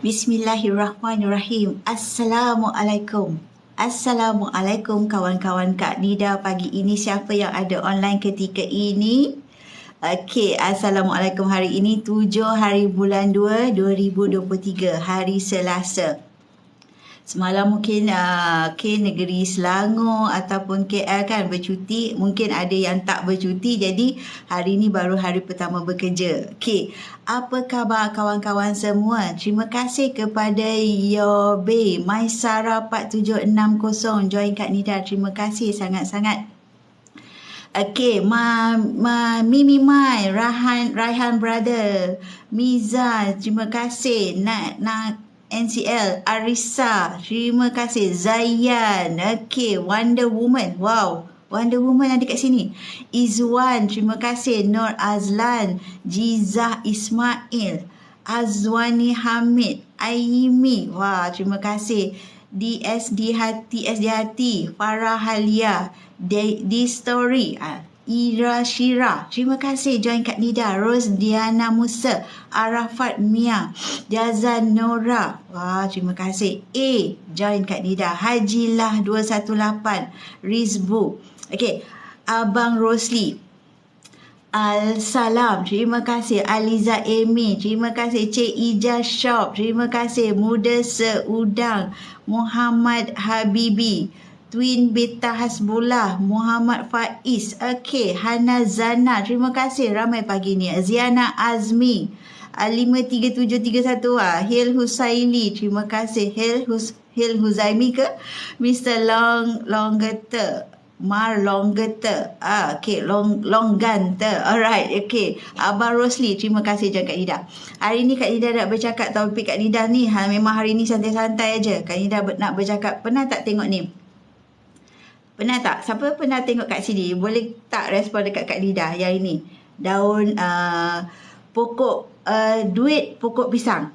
Bismillahirrahmanirrahim. Assalamualaikum. Assalamualaikum kawan-kawan Kak Nida pagi ini. Siapa yang ada online ketika ini? Okey, Assalamualaikum. Hari ini 7 hari bulan 2, 2023, hari Selasa. Semalam mungkin negeri Selangor ataupun KL kan bercuti. Mungkin ada yang tak bercuti. Jadi hari ini baru hari pertama bekerja. Okey, apa khabar kawan-kawan semua? Terima kasih kepada Yobe, Maisara 4760 join Kak Nida. Terima kasih sangat-sangat. Okey, Mimi Mai, Raihan Brother, Miza, terima kasih. NCL, Arisa, terima kasih. Zayan, okey. Wonder Woman, wow. Wonder Woman ada kat sini. Izwan, terima kasih. Nur Azlan, Jizah Ismail, Azwani Hamid, Aimi, wah, terima kasih. DSD Hati, Farah Halia, D-Story, Ira Shira, terima kasih join Kak Nida. Rose Diana Musa, Arafat Mia, Jazan Nora, wah, terima kasih. A join Kak Nida. Hajilah 218, Rizbu, okey. Abang Rosli, Al-Salam, terima kasih. Aliza Amy, terima kasih. Cik Ija Shop, terima kasih. Muda Seudang, Muhammad Habibi, Twin Beta Hasbullah, Muhammad Faiz, okey. Hana Zana, terima kasih ramai pagi ni. Ziana Azmi, 53731, Hil Husaili, terima kasih. Hil Huzaimi ke? Mr. Longgeter, Longgeter, okey. Longgante, alright, okey. Abang Rosli, terima kasih Kak Nida. Hari ni Kak Nida nak bercakap topik Kak Nida ni, memang hari ni santai-santai aja. Kak Nida nak bercakap, pernah tak tengok ni? Pernah tak? Siapa pernah tengok kat sini? Boleh tak respon dekat Kak Nida yang ini? Daun duit pokok pisang.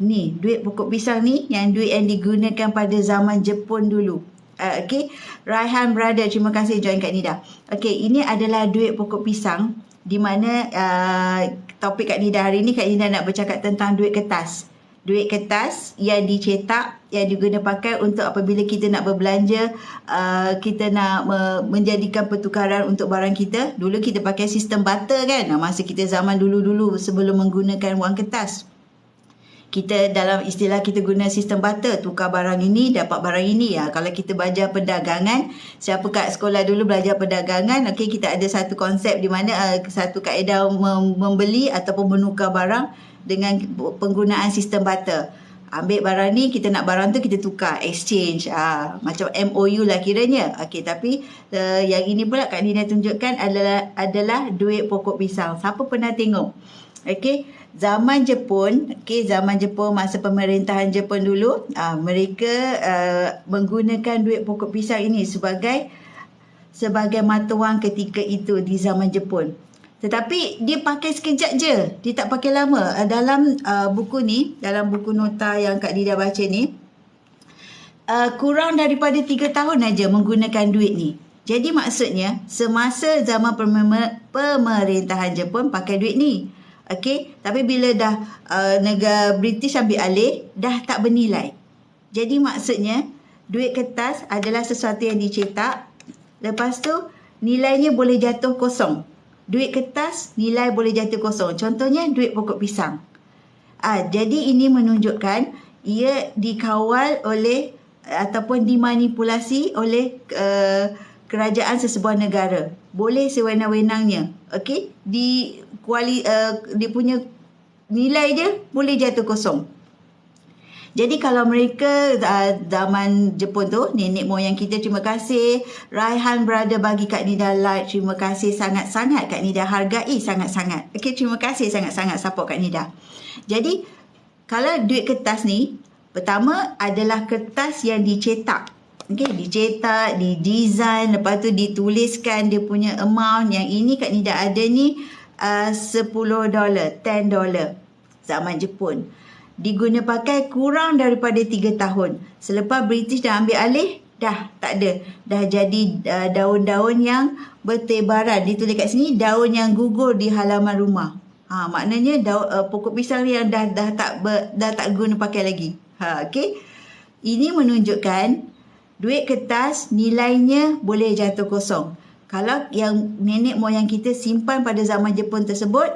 Ni duit pokok pisang ni, yang duit yang digunakan pada zaman Jepun dulu. Okey, Raihan Brother, terima kasih join Kak Nida. Okey, ini adalah duit pokok pisang, di mana topik Kak Nida hari ni, Kak Nida nak bercakap tentang duit kertas. Duit kertas yang dicetak, yang diguna pakai untuk apabila kita nak berbelanja, kita nak menjadikan pertukaran untuk barang kita. Dulu kita pakai sistem barter kan, masa kita zaman dulu-dulu sebelum menggunakan wang kertas. Kita dalam istilah kita guna sistem barter, tukar barang ini dapat barang ini. Kalau kita belajar perdagangan, siapa kat sekolah dulu belajar perdagangan, okey, kita ada satu konsep di mana satu kaedah membeli ataupun menukar barang dengan penggunaan sistem barter. Ambil barang ni, kita nak barang tu, kita tukar, exchange, macam MOU lah kiranya. Okey, tapi yang ini pula Kak Nida tunjukkan adalah duit pokok pisang. Siapa pernah tengok? Okey, zaman Jepun, masa pemerintahan Jepun dulu, mereka menggunakan duit pokok pisang ini sebagai mata wang ketika itu di zaman Jepun. Tetapi dia pakai sekejap je, dia tak pakai lama. Dalam buku ni, dalam buku nota yang Kak Nida baca ni, kurang daripada 3 tahun aja menggunakan duit ni. Jadi maksudnya, semasa zaman pemerintahan Jepun pakai duit ni. Okey, tapi bila dah negara British ambil alih, dah tak bernilai. Jadi maksudnya, duit kertas adalah sesuatu yang dicetak, lepas tu nilainya boleh jatuh kosong. Duit kertas, nilai boleh jatuh kosong. Contohnya, duit pokok pisang. Jadi ini menunjukkan ia dikawal oleh ataupun dimanipulasi oleh kerajaan sesebuah negara. Boleh sewenang-wenangnya. Okey, dia punya nilai dia boleh jatuh kosong. Jadi kalau mereka zaman Jepun tu, nenek moyang kita, terima kasih. Raihan Brother bagi Kak Nida like, terima kasih sangat-sangat. Kak Nida hargai sangat-sangat. Okey, terima kasih sangat-sangat support Kak Nida. Jadi kalau duit kertas ni, pertama adalah kertas yang dicetak. Okey, dicetak, didesign, lepas tu dituliskan dia punya amount. Yang ini Kak Nida ada ni $10, $10 zaman Jepun. Diguna pakai kurang daripada 3 tahun. Selepas British dah ambil alih, dah tak ada. Dah jadi daun-daun yang bertebaran. Ditulis kat sini, daun yang gugur di halaman rumah. Maknanya pokok pisang ni yang dah tak guna pakai lagi. Okey. Ini menunjukkan duit kertas nilainya boleh jatuh kosong. Kalau yang nenek moyang kita simpan pada zaman Jepun tersebut,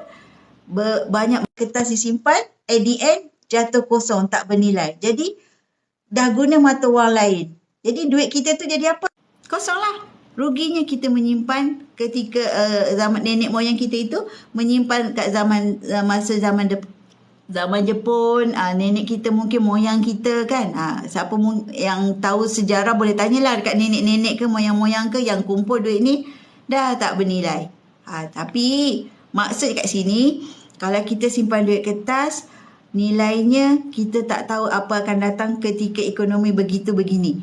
banyak kertas disimpan, at the end jatuh kosong, tak bernilai. Jadi dah guna mata wang lain. Jadi duit kita tu jadi apa? Kosong lah. Ruginya kita menyimpan ketika zaman nenek moyang kita itu menyimpan kat masa zaman Jepun, nenek kita mungkin moyang kita kan. Siapa yang tahu sejarah boleh tanyalah dekat nenek-nenek ke moyang-moyang ke yang kumpul duit ni dah tak bernilai. Tapi maksud kat sini, kalau kita simpan duit kertas, nilainya kita tak tahu apa akan datang ketika ekonomi begitu begini.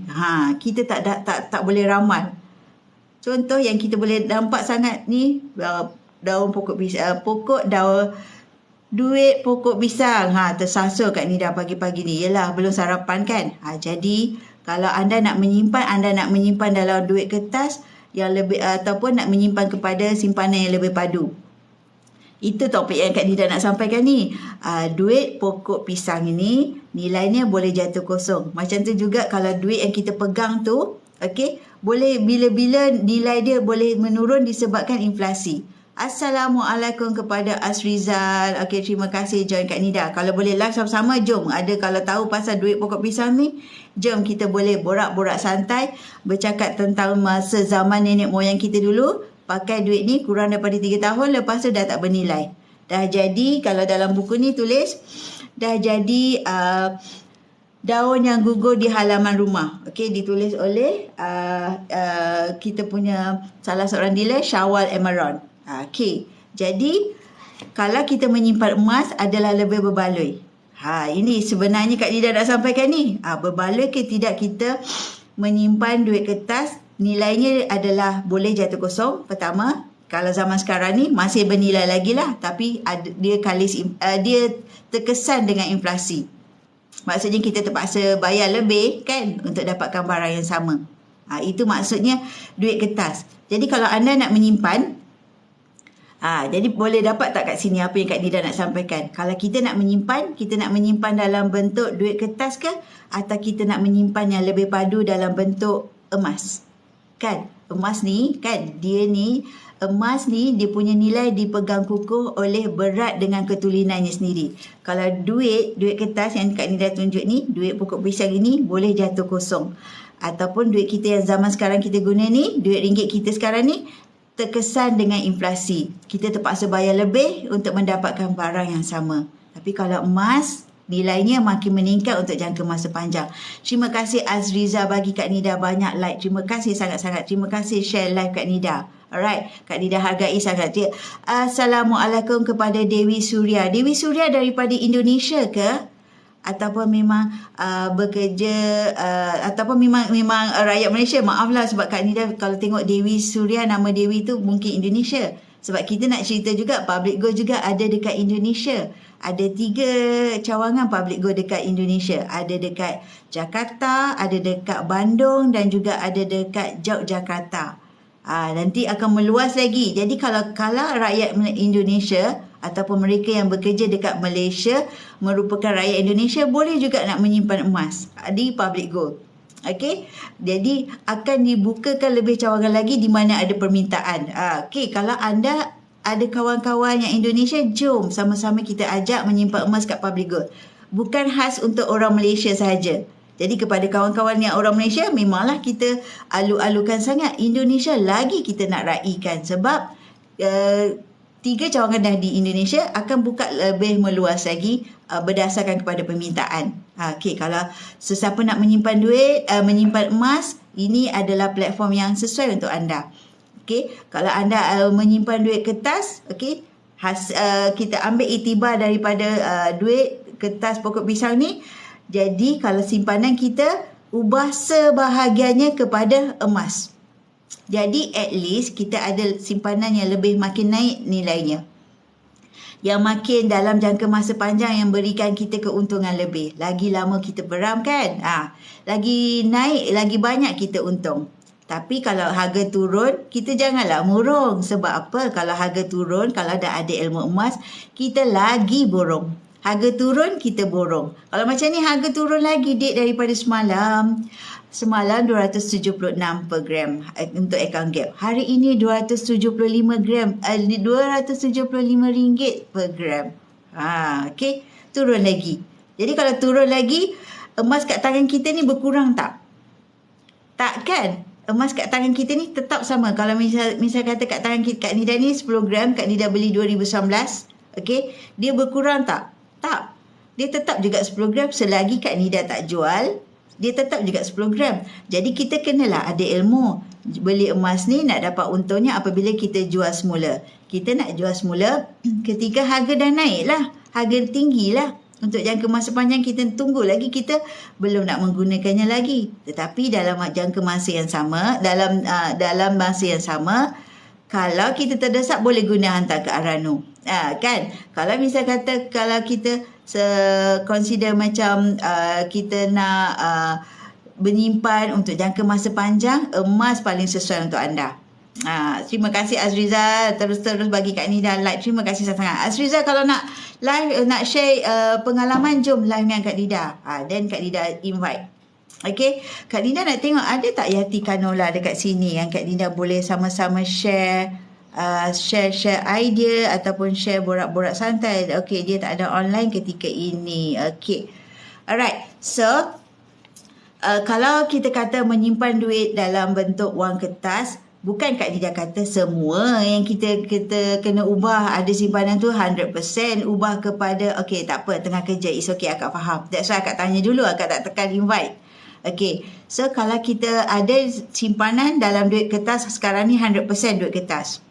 Kita tak boleh ramal. Contoh yang kita boleh nampak sangat ni, daun pokok pisang, duit pokok pisang. Tersasul kat ni dah pagi-pagi ni. Yelah, belum sarapan kan. Jadi kalau anda nak menyimpan dalam duit kertas yang lebih, ataupun nak menyimpan kepada simpanan yang lebih padu. Itu topik yang Kak Nida nak sampaikan ni. Duit pokok pisang ini nilainya boleh jatuh kosong. Macam tu juga kalau duit yang kita pegang tu, okey, boleh bila-bila nilai dia boleh menurun disebabkan inflasi. Assalamualaikum kepada Asrizal. Okey, terima kasih join Kak Nida. Kalau boleh live sama-sama, jom. Kalau tahu pasal duit pokok pisang ni, jom kita boleh borak-borak santai, bercakap tentang masa zaman nenek moyang kita dulu. Pakai duit ni kurang daripada 3 tahun, lepas tu dah tak bernilai. Dah jadi, kalau dalam buku ni tulis, dah jadi daun yang gugur di halaman rumah. Okey, ditulis oleh kita punya salah seorang dealer, Syawal Emeron. Okey, jadi kalau kita menyimpan emas adalah lebih berbaloi. Ini sebenarnya Kak Nida nak sampaikan ni. Berbaloi ke tidak kita menyimpan duit kertas, nilainya adalah boleh jatuh kosong. Pertama, kalau zaman sekarang ni masih bernilai lagi lah, tapi dia terkesan dengan inflasi. Maksudnya kita terpaksa bayar lebih kan untuk dapatkan barang yang sama. Itu maksudnya duit kertas. Jadi kalau anda nak menyimpan, jadi boleh dapat tak kat sini apa yang Kak Nida nak sampaikan? Kalau kita nak menyimpan dalam bentuk duit kertas ke? Atau kita nak menyimpan yang lebih padu dalam bentuk emas? Kan? Emas ni dia punya nilai dipegang kukuh oleh berat dengan ketulinannya sendiri. Kalau duit kertas yang Kak Nida tunjuk ni, duit pokok pisang ini boleh jatuh kosong. Ataupun duit kita yang zaman sekarang kita guna ni, duit ringgit kita sekarang ni, terkesan dengan inflasi. Kita terpaksa bayar lebih untuk mendapatkan barang yang sama. Tapi kalau emas, nilainya makin meningkat untuk jangka masa panjang. Terima kasih Azriza bagi Kak Nida banyak like. Terima kasih sangat-sangat. Terima kasih share live Kak Nida. Alright, Kak Nida hargai sangat dia. Assalamualaikum kepada Dewi Surya. Dewi Surya daripada Indonesia ke? Ataupun memang bekerja ataupun memang rakyat Malaysia? Maaflah sebab Kak Nida kalau tengok Dewi Surya, nama Dewi tu mungkin Indonesia. Sebab kita nak cerita juga, Public Go juga ada dekat Indonesia. Ada 3 cawangan Public Go dekat Indonesia. Ada dekat Jakarta, ada dekat Bandung dan juga ada dekat Yogyakarta. Nanti akan meluas lagi. Jadi kalau rakyat Indonesia ataupun mereka yang bekerja dekat Malaysia merupakan rakyat Indonesia, boleh juga nak menyimpan emas di Public Go. Okey, jadi akan dibukakan lebih cawangan lagi di mana ada permintaan. Okey, kalau anda ada kawan-kawan yang Indonesia, jom sama-sama kita ajak menyimpan emas kat Public Go. Bukan khas untuk orang Malaysia sahaja. Jadi kepada kawan-kawan yang orang Malaysia, memanglah kita alu-alukan sangat. Indonesia lagi kita nak raikan sebab 3 cawangan dah di Indonesia, akan buka lebih meluas lagi berdasarkan kepada permintaan. Okey, kalau sesiapa nak menyimpan duit, menyimpan emas, ini adalah platform yang sesuai untuk anda. Okey, kalau anda menyimpan duit kertas, okey, kita ambil iktibar daripada duit kertas pokok pisang ni. Jadi kalau simpanan kita ubah sebahagiannya kepada emas. Jadi at least kita ada simpanan yang lebih makin naik nilainya. Yang makin dalam jangka masa panjang yang berikan kita keuntungan lebih. Lagi lama kita beram kan? Lagi naik, lagi banyak kita untung. Tapi kalau harga turun, kita janganlah murung. Sebab apa? Kalau harga turun, kalau dah ada ilmu emas, kita lagi borong. Harga turun, kita borong. Kalau macam ni, harga turun lagi dek daripada semalam. Semalam 276 per gram untuk account gap. Hari ini 275 gram, 275 ringgit per gram. Okey, turun lagi. Jadi kalau turun lagi, emas kat tangan kita ni berkurang tak? Tak kan? Emas kat tangan kita ni tetap sama. Kalau misal kata kat tangan Kak Nida ni 10 gram, Kak Nida beli 2019, okey, dia berkurang tak? Tak. Dia tetap juga 10 gram selagi Kak Nida tak jual. Dia tetap juga 10 gram. Jadi kita kenalah ada ilmu. Beli emas ni nak dapat untungnya apabila kita jual semula. Kita nak jual semula ketika harga dah naik lah. Harga tinggi lah. Untuk jangka masa panjang kita tunggu lagi, kita belum nak menggunakannya lagi. Tetapi dalam jangka masa yang sama, dalam masa yang sama, kalau kita terdesak boleh guna hantar ke Arano. Kan? Kalau misal kata kalau kita consider macam kita nak menyimpan untuk jangka masa panjang, emas paling sesuai untuk anda. Terima kasih Azriza, terus-terus bagi Kak Nida like. Terima kasih sangat. Azriza kalau nak live, nak share pengalaman, jom live dengan Kak Nida. Then Kak Nida invite. Okay, Kak Nida nak tengok ada tak Yati Kanola dekat sini yang Kak Nida boleh sama-sama share idea ataupun share borak-borak santai. Okay, dia tak ada online ketika ini. Okay, alright. So kalau kita kata menyimpan duit dalam bentuk wang kertas, bukan Kak Nida kata semua yang kita kena ubah, ada simpanan tu 100% ubah kepada, okay tak apa, tengah kerja, it's okay, akak faham. That's why akak tanya dulu, akak tak tekan invite. Okay, so kalau kita ada simpanan dalam duit kertas, sekarang ni 100% duit kertas.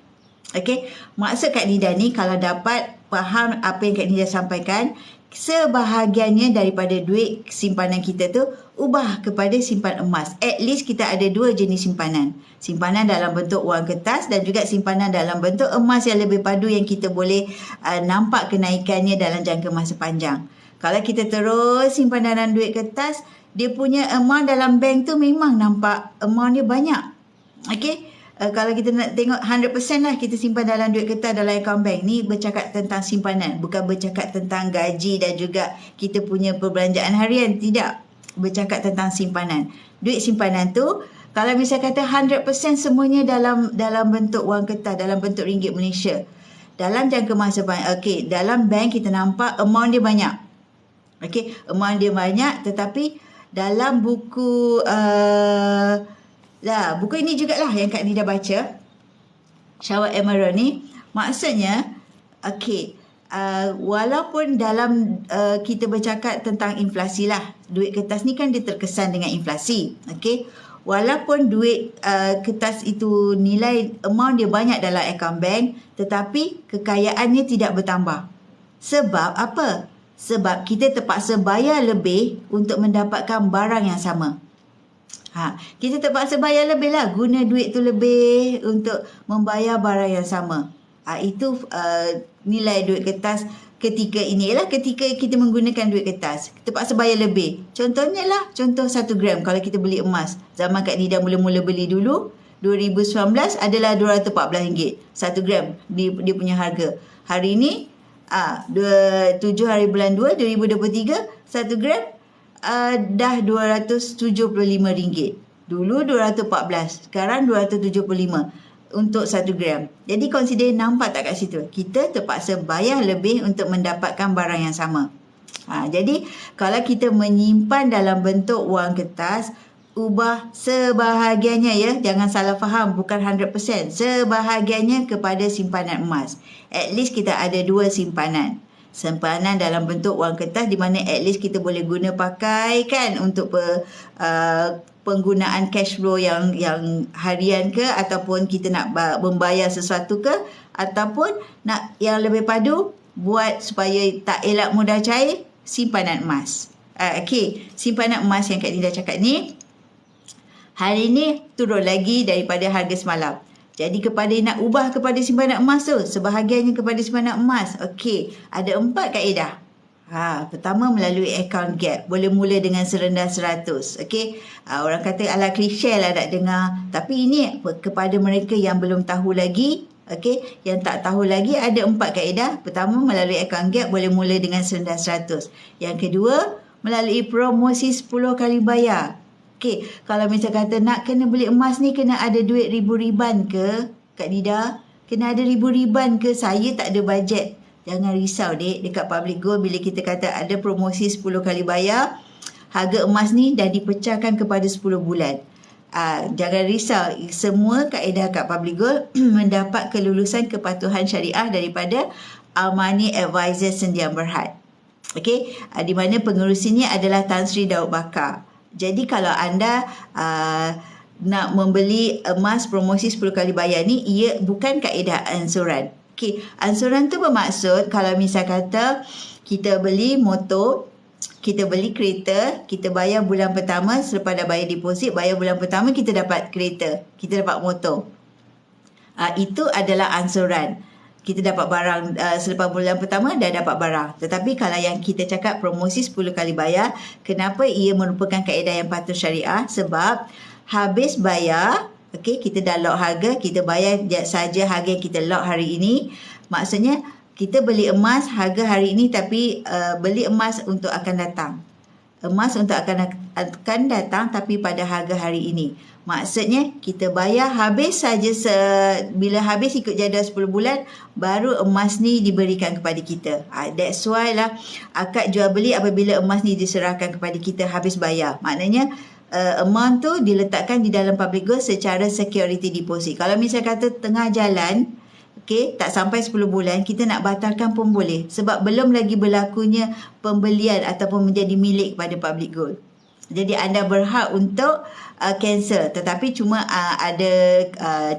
Okay, maksud Kak Nida ni kalau dapat faham apa yang Kak Nida sampaikan, sebahagiannya daripada duit simpanan kita tu ubah kepada simpan emas. At least kita ada dua jenis simpanan. Simpanan dalam bentuk wang kertas dan juga simpanan dalam bentuk emas yang lebih padu yang kita boleh nampak kenaikannya dalam jangka masa panjang. Kalau kita terus simpan dalam duit kertas, dia punya amount dalam bank tu memang nampak amount dia banyak. Okay? Kalau kita nak tengok 100% lah kita simpan dalam duit kertas dalam account bank ni, bercakap tentang simpanan, bukan bercakap tentang gaji dan juga kita punya perbelanjaan harian. Tidak, bercakap tentang simpanan. Duit simpanan tu kalau misal kata 100% semuanya dalam bentuk wang kertas, dalam bentuk ringgit Malaysia, dalam jangka masa panjang, okay, dalam bank kita nampak amount dia banyak. Okay, amount dia banyak, tetapi dalam buku buku ini jugalah yang Kak Nida baca, Shawat Emerald ni, maksudnya okay, walaupun dalam kita bercakap tentang inflasi lah, duit kertas ni kan dia terkesan dengan inflasi. Okay, walaupun duit kertas itu nilai amount dia banyak dalam account bank, tetapi kekayaannya tidak bertambah. Sebab apa? Sebab kita terpaksa bayar lebih untuk mendapatkan barang yang sama. Kita terpaksa bayar lebih lah, guna duit tu lebih untuk membayar barang yang sama. Itu nilai duit kertas ketika ini lah, ketika kita menggunakan duit kertas. Terpaksa bayar lebih. Contohnya lah, contoh 1 gram kalau kita beli emas. Zaman Kak Nida mula-mula beli dulu, 2019 adalah RM214. 1 gram dia punya harga. Hari ni, 7 hari bulan 2, 2023, 1 gram dah RM275. Dulu 214, sekarang 275 untuk 1 gram. Jadi consider, nampak tak kat situ? Kita terpaksa bayar lebih untuk mendapatkan barang yang sama. Jadi kalau kita menyimpan dalam bentuk wang kertas, ubah sebahagiannya ya, jangan salah faham, bukan 100%, sebahagiannya kepada simpanan emas. At least kita ada dua simpanan. Simpanan dalam bentuk wang kertas di mana at least kita boleh guna pakai kan untuk penggunaan cash flow yang harian ke, ataupun kita nak membayar sesuatu ke, ataupun nak yang lebih padu buat supaya tak elak mudah cair, simpanan emas. Okay, simpanan emas yang Kak Nida cakap ni hari ni turun lagi daripada harga semalam. Jadi kepada nak ubah kepada simpanan emas tu, sebahagiannya kepada simpanan emas. Okey, ada 4 kaedah. Pertama melalui account gap. Boleh mula dengan serendah 100. Okey. Orang kata ala klise lah nak dengar. Tapi ini kepada mereka yang belum tahu lagi. Okey. Yang tak tahu lagi ada 4 kaedah. Pertama melalui account gap boleh mula dengan serendah 100. Yang kedua melalui promosi 10 kali bayar. Okey. Kalau misal kata nak kena beli emas ni kena ada duit ribu-riban ke Kak Nida? Kena ada ribu-riban ke? Saya tak ada bajet. Jangan risau dek, dekat Public Gold bila kita kata ada promosi 10 kali bayar, harga emas ni dah dipecahkan kepada 10 bulan. Jangan risau, semua kaedah kat Public Gold mendapat kelulusan kepatuhan syariah daripada Al-Mani Advisor Sendian Berhad. Okey, di mana pengerusinya adalah Tan Sri Daud Bakar. Jadi kalau anda nak membeli emas promosi 10 kali bayar ni, ia bukan kaedah ansuran. Okey, ansuran tu bermaksud kalau misal kata kita beli motor, kita beli kereta, kita bayar bulan pertama, selepas dah bayar deposit, bayar bulan pertama kita dapat kereta, kita dapat motor. Itu adalah ansuran. Kita dapat barang selepas bulan pertama dah dapat barang. Tetapi kalau yang kita cakap promosi 10 kali bayar, kenapa ia merupakan kaedah yang patuh syariah? Sebab habis bayar, okey, kita dah lock harga, kita bayar saja harga yang kita lock hari ini. Maksudnya kita beli emas harga hari ini tapi beli emas untuk akan datang. Emas untuk akan datang tapi pada harga hari ini. Maksudnya kita bayar habis saja bila habis ikut jadual 10 bulan baru emas ni diberikan kepada kita. That's why lah akad jual beli apabila emas ni diserahkan kepada kita habis bayar. Maknanya amount tu diletakkan di dalam Public Gold secara security deposit. Kalau misal kata tengah jalan, okey, tak sampai 10 bulan, kita nak batalkan pun boleh. Sebab belum lagi berlakunya pembelian ataupun menjadi milik kepada Public Gold. Jadi anda berhak untuk cancel. Tetapi cuma ada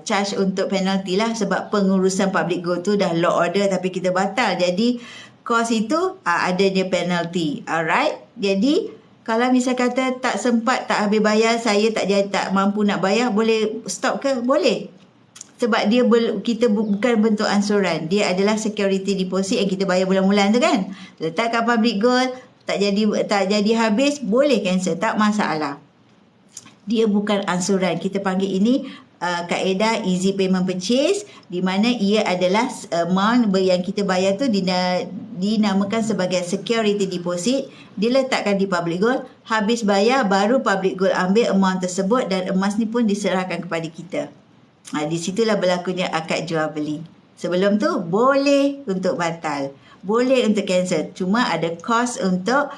charge untuk penalty lah. Sebab pengurusan Public Gold tu dah lock order tapi kita batal. Jadi kos itu adanya penalty. Alright. Jadi kalau misal kata tak sempat, tak habis bayar, saya tak mampu nak bayar, boleh stop ke? Boleh. Sebab kita bukan bentuk ansuran. Dia adalah security deposit yang kita bayar bulan-bulan tu kan. Letak kat Public Gold, tak jadi habis, boleh cancel, tak masalah. Dia bukan ansuran. Kita panggil ini kaedah easy payment purchase, di mana ia adalah amount yang kita bayar tu dinamakan sebagai security deposit, diletakkan di Public Gold, habis bayar baru Public Gold ambil amount tersebut dan emas ni pun diserahkan kepada kita. Di situlah berlakunya akad jual beli. Sebelum tu boleh untuk batal, boleh untuk cancel, cuma ada cost untuk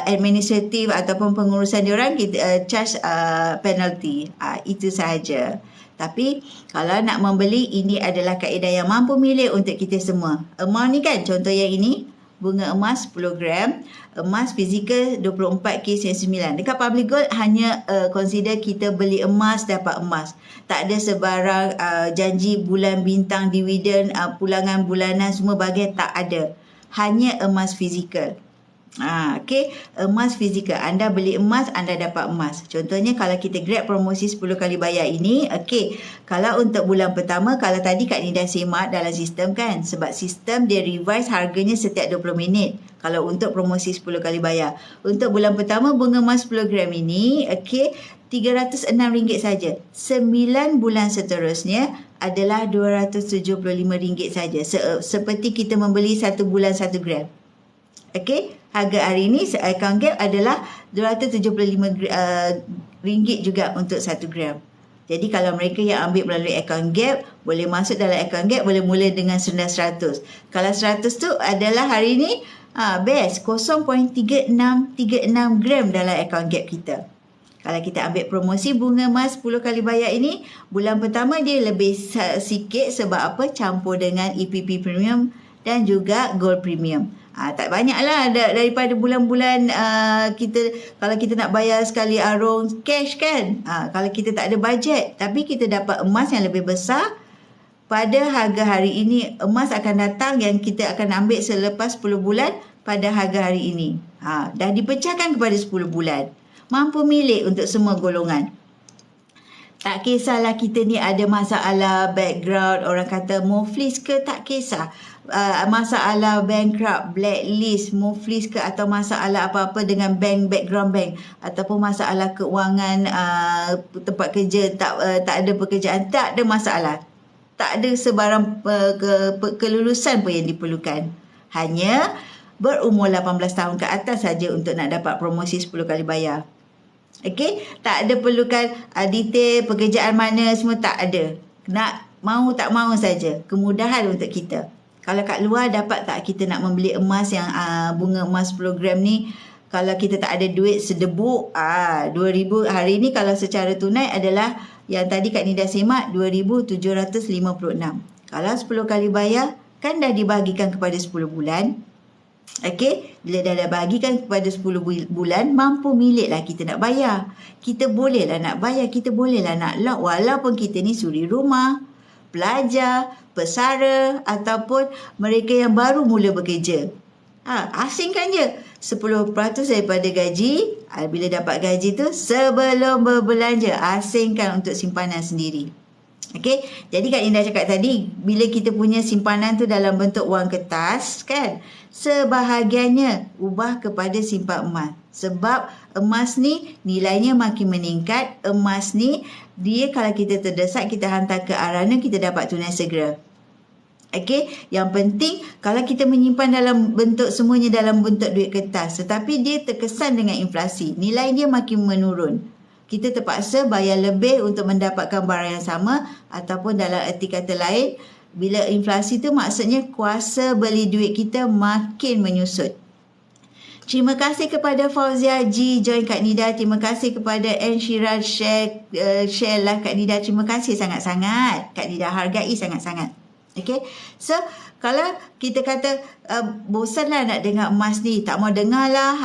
administratif ataupun pengurusan diorang, kita charge penalty. Itu sahaja. Tapi kalau nak membeli, ini adalah kaedah yang mampu milik untuk kita semua. Amount ni kan, contoh yang ini, bunga emas 10 gram, emas fizikal 24K9. Dekat Public Gold hanya consider kita beli emas, dapat emas. Tak ada sebarang janji bulan bintang, dividen, pulangan bulanan, semua bahagian tak ada. Hanya emas fizikal. Okey, emas fizikal. Anda beli emas, anda dapat emas. Contohnya kalau kita grab promosi 10 kali bayar ini, okey, kalau untuk bulan pertama, kalau tadi Kak Nida semak dalam sistem kan, sebab sistem dia revise harganya setiap 20 minit. Kalau untuk promosi 10 kali bayar. Untuk bulan pertama, bunga emas 10 gram ini, okey, RM306 saja. 9 bulan seterusnya adalah RM275 saja. Seperti kita membeli 1 bulan 1 gram. Okey, harga hari ini account gap adalah RM275 juga untuk 1 gram. Jadi kalau mereka yang ambil melalui account gap, boleh masuk dalam account gap, boleh mula dengan rendah 100. Kalau 100 tu adalah hari ini, best 0.3636 gram dalam account gap kita. Kalau kita ambil promosi bunga emas 10 kali bayar ini, bulan pertama dia lebih sikit sebab apa? Campur dengan EPP premium dan juga gold premium. Tak banyaklah daripada bulan-bulan kalau kita nak bayar sekali arung cash kan. Kalau kita tak ada bajet, tapi kita dapat emas yang lebih besar pada harga hari ini. Emas akan datang yang kita akan ambil selepas 10 bulan pada harga hari ini. Dah dipecahkan kepada 10 bulan. Mampu milik untuk semua golongan. Tak kisahlah kita ni ada masalah background, orang kata muflis ke, tak kisah. masalah bankrupt, blacklist, muflis ke, atau masalah apa-apa dengan background bank, ataupun masalah keuangan tempat kerja, tak ada pekerjaan, tak ada masalah. Tak ada sebarang kelulusan pun yang diperlukan. Hanya berumur 18 tahun ke atas saja untuk nak dapat promosi 10 kali bayar. Okey, tak ada perlukan detail pekerjaan mana, semua tak ada. Nak mau tak mau saja, kemudahan untuk kita. Kalau kat luar dapat tak kita nak membeli emas yang bunga emas 10 gram ni, kalau kita tak ada duit sedebuk 2,000 hari ni, kalau secara tunai adalah yang tadi Kak Nida semak 2,756. Kalau 10 kali bayar kan dah dibahagikan kepada 10 bulan. Okey, bila dah bahagikan kepada 10 bulan, mampu milik lah kita nak bayar. Kita bolehlah nak bayar, kita bolehlah nak lock, walaupun kita ni suri rumah, pelajar, pesara, ataupun mereka yang baru mula bekerja. Asingkan je 10% daripada gaji. Bila dapat gaji tu, sebelum berbelanja, asingkan untuk simpanan sendiri. Okey, jadi Kak Indah cakap tadi, bila kita punya simpanan tu dalam bentuk wang kertas kan, sebahagiannya ubah kepada simpan emas. Sebab emas ni nilainya makin meningkat. Emas ni dia kalau kita terdesak, kita hantar ke Arana, kita dapat tunai segera. Okey, yang penting kalau kita menyimpan dalam bentuk, semuanya dalam bentuk duit kertas, tetapi dia terkesan dengan inflasi, nilai dia makin menurun, kita terpaksa bayar lebih untuk mendapatkan barang yang sama, ataupun dalam erti kata lain, bila inflasi tu maksudnya kuasa beli duit kita makin menyusut. Terima kasih kepada Fauzia G join Kak Nida. Terima kasih kepada N Shiraz share lah Kak Nida. Terima kasih sangat-sangat. Kak Nida hargai sangat-sangat. Okay, so kalau kita kata bosan lah nak dengar emas ni, tak mau dengar lah,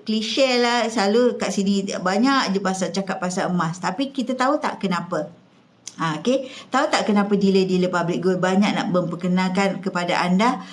klise lah, selalu kat sini banyak je cakap pasal emas. Tapi kita tahu tak kenapa? Okay, tahu tak kenapa dealer-dealer public gold banyak nak memperkenalkan kepada anda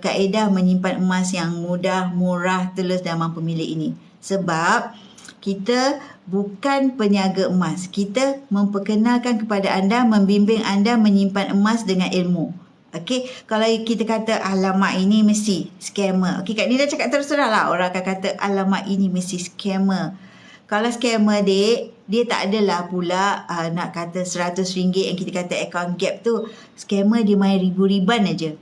kaedah menyimpan emas yang mudah, murah, tulus dan mampu milik ini? Sebab kita bukan peniaga emas. Kita memperkenalkan kepada anda, membimbing anda menyimpan emas dengan ilmu. Okey, kalau kita kata alamak ini mesti scammer. Okey, Kak Nida cakap terus terang lah, orang akan kata alamak ini mesti scammer. Kalau scammer dia tak adalah pula nak kata RM100 yang kita kata account gap tu. Scammer dia main ribu-riban aja.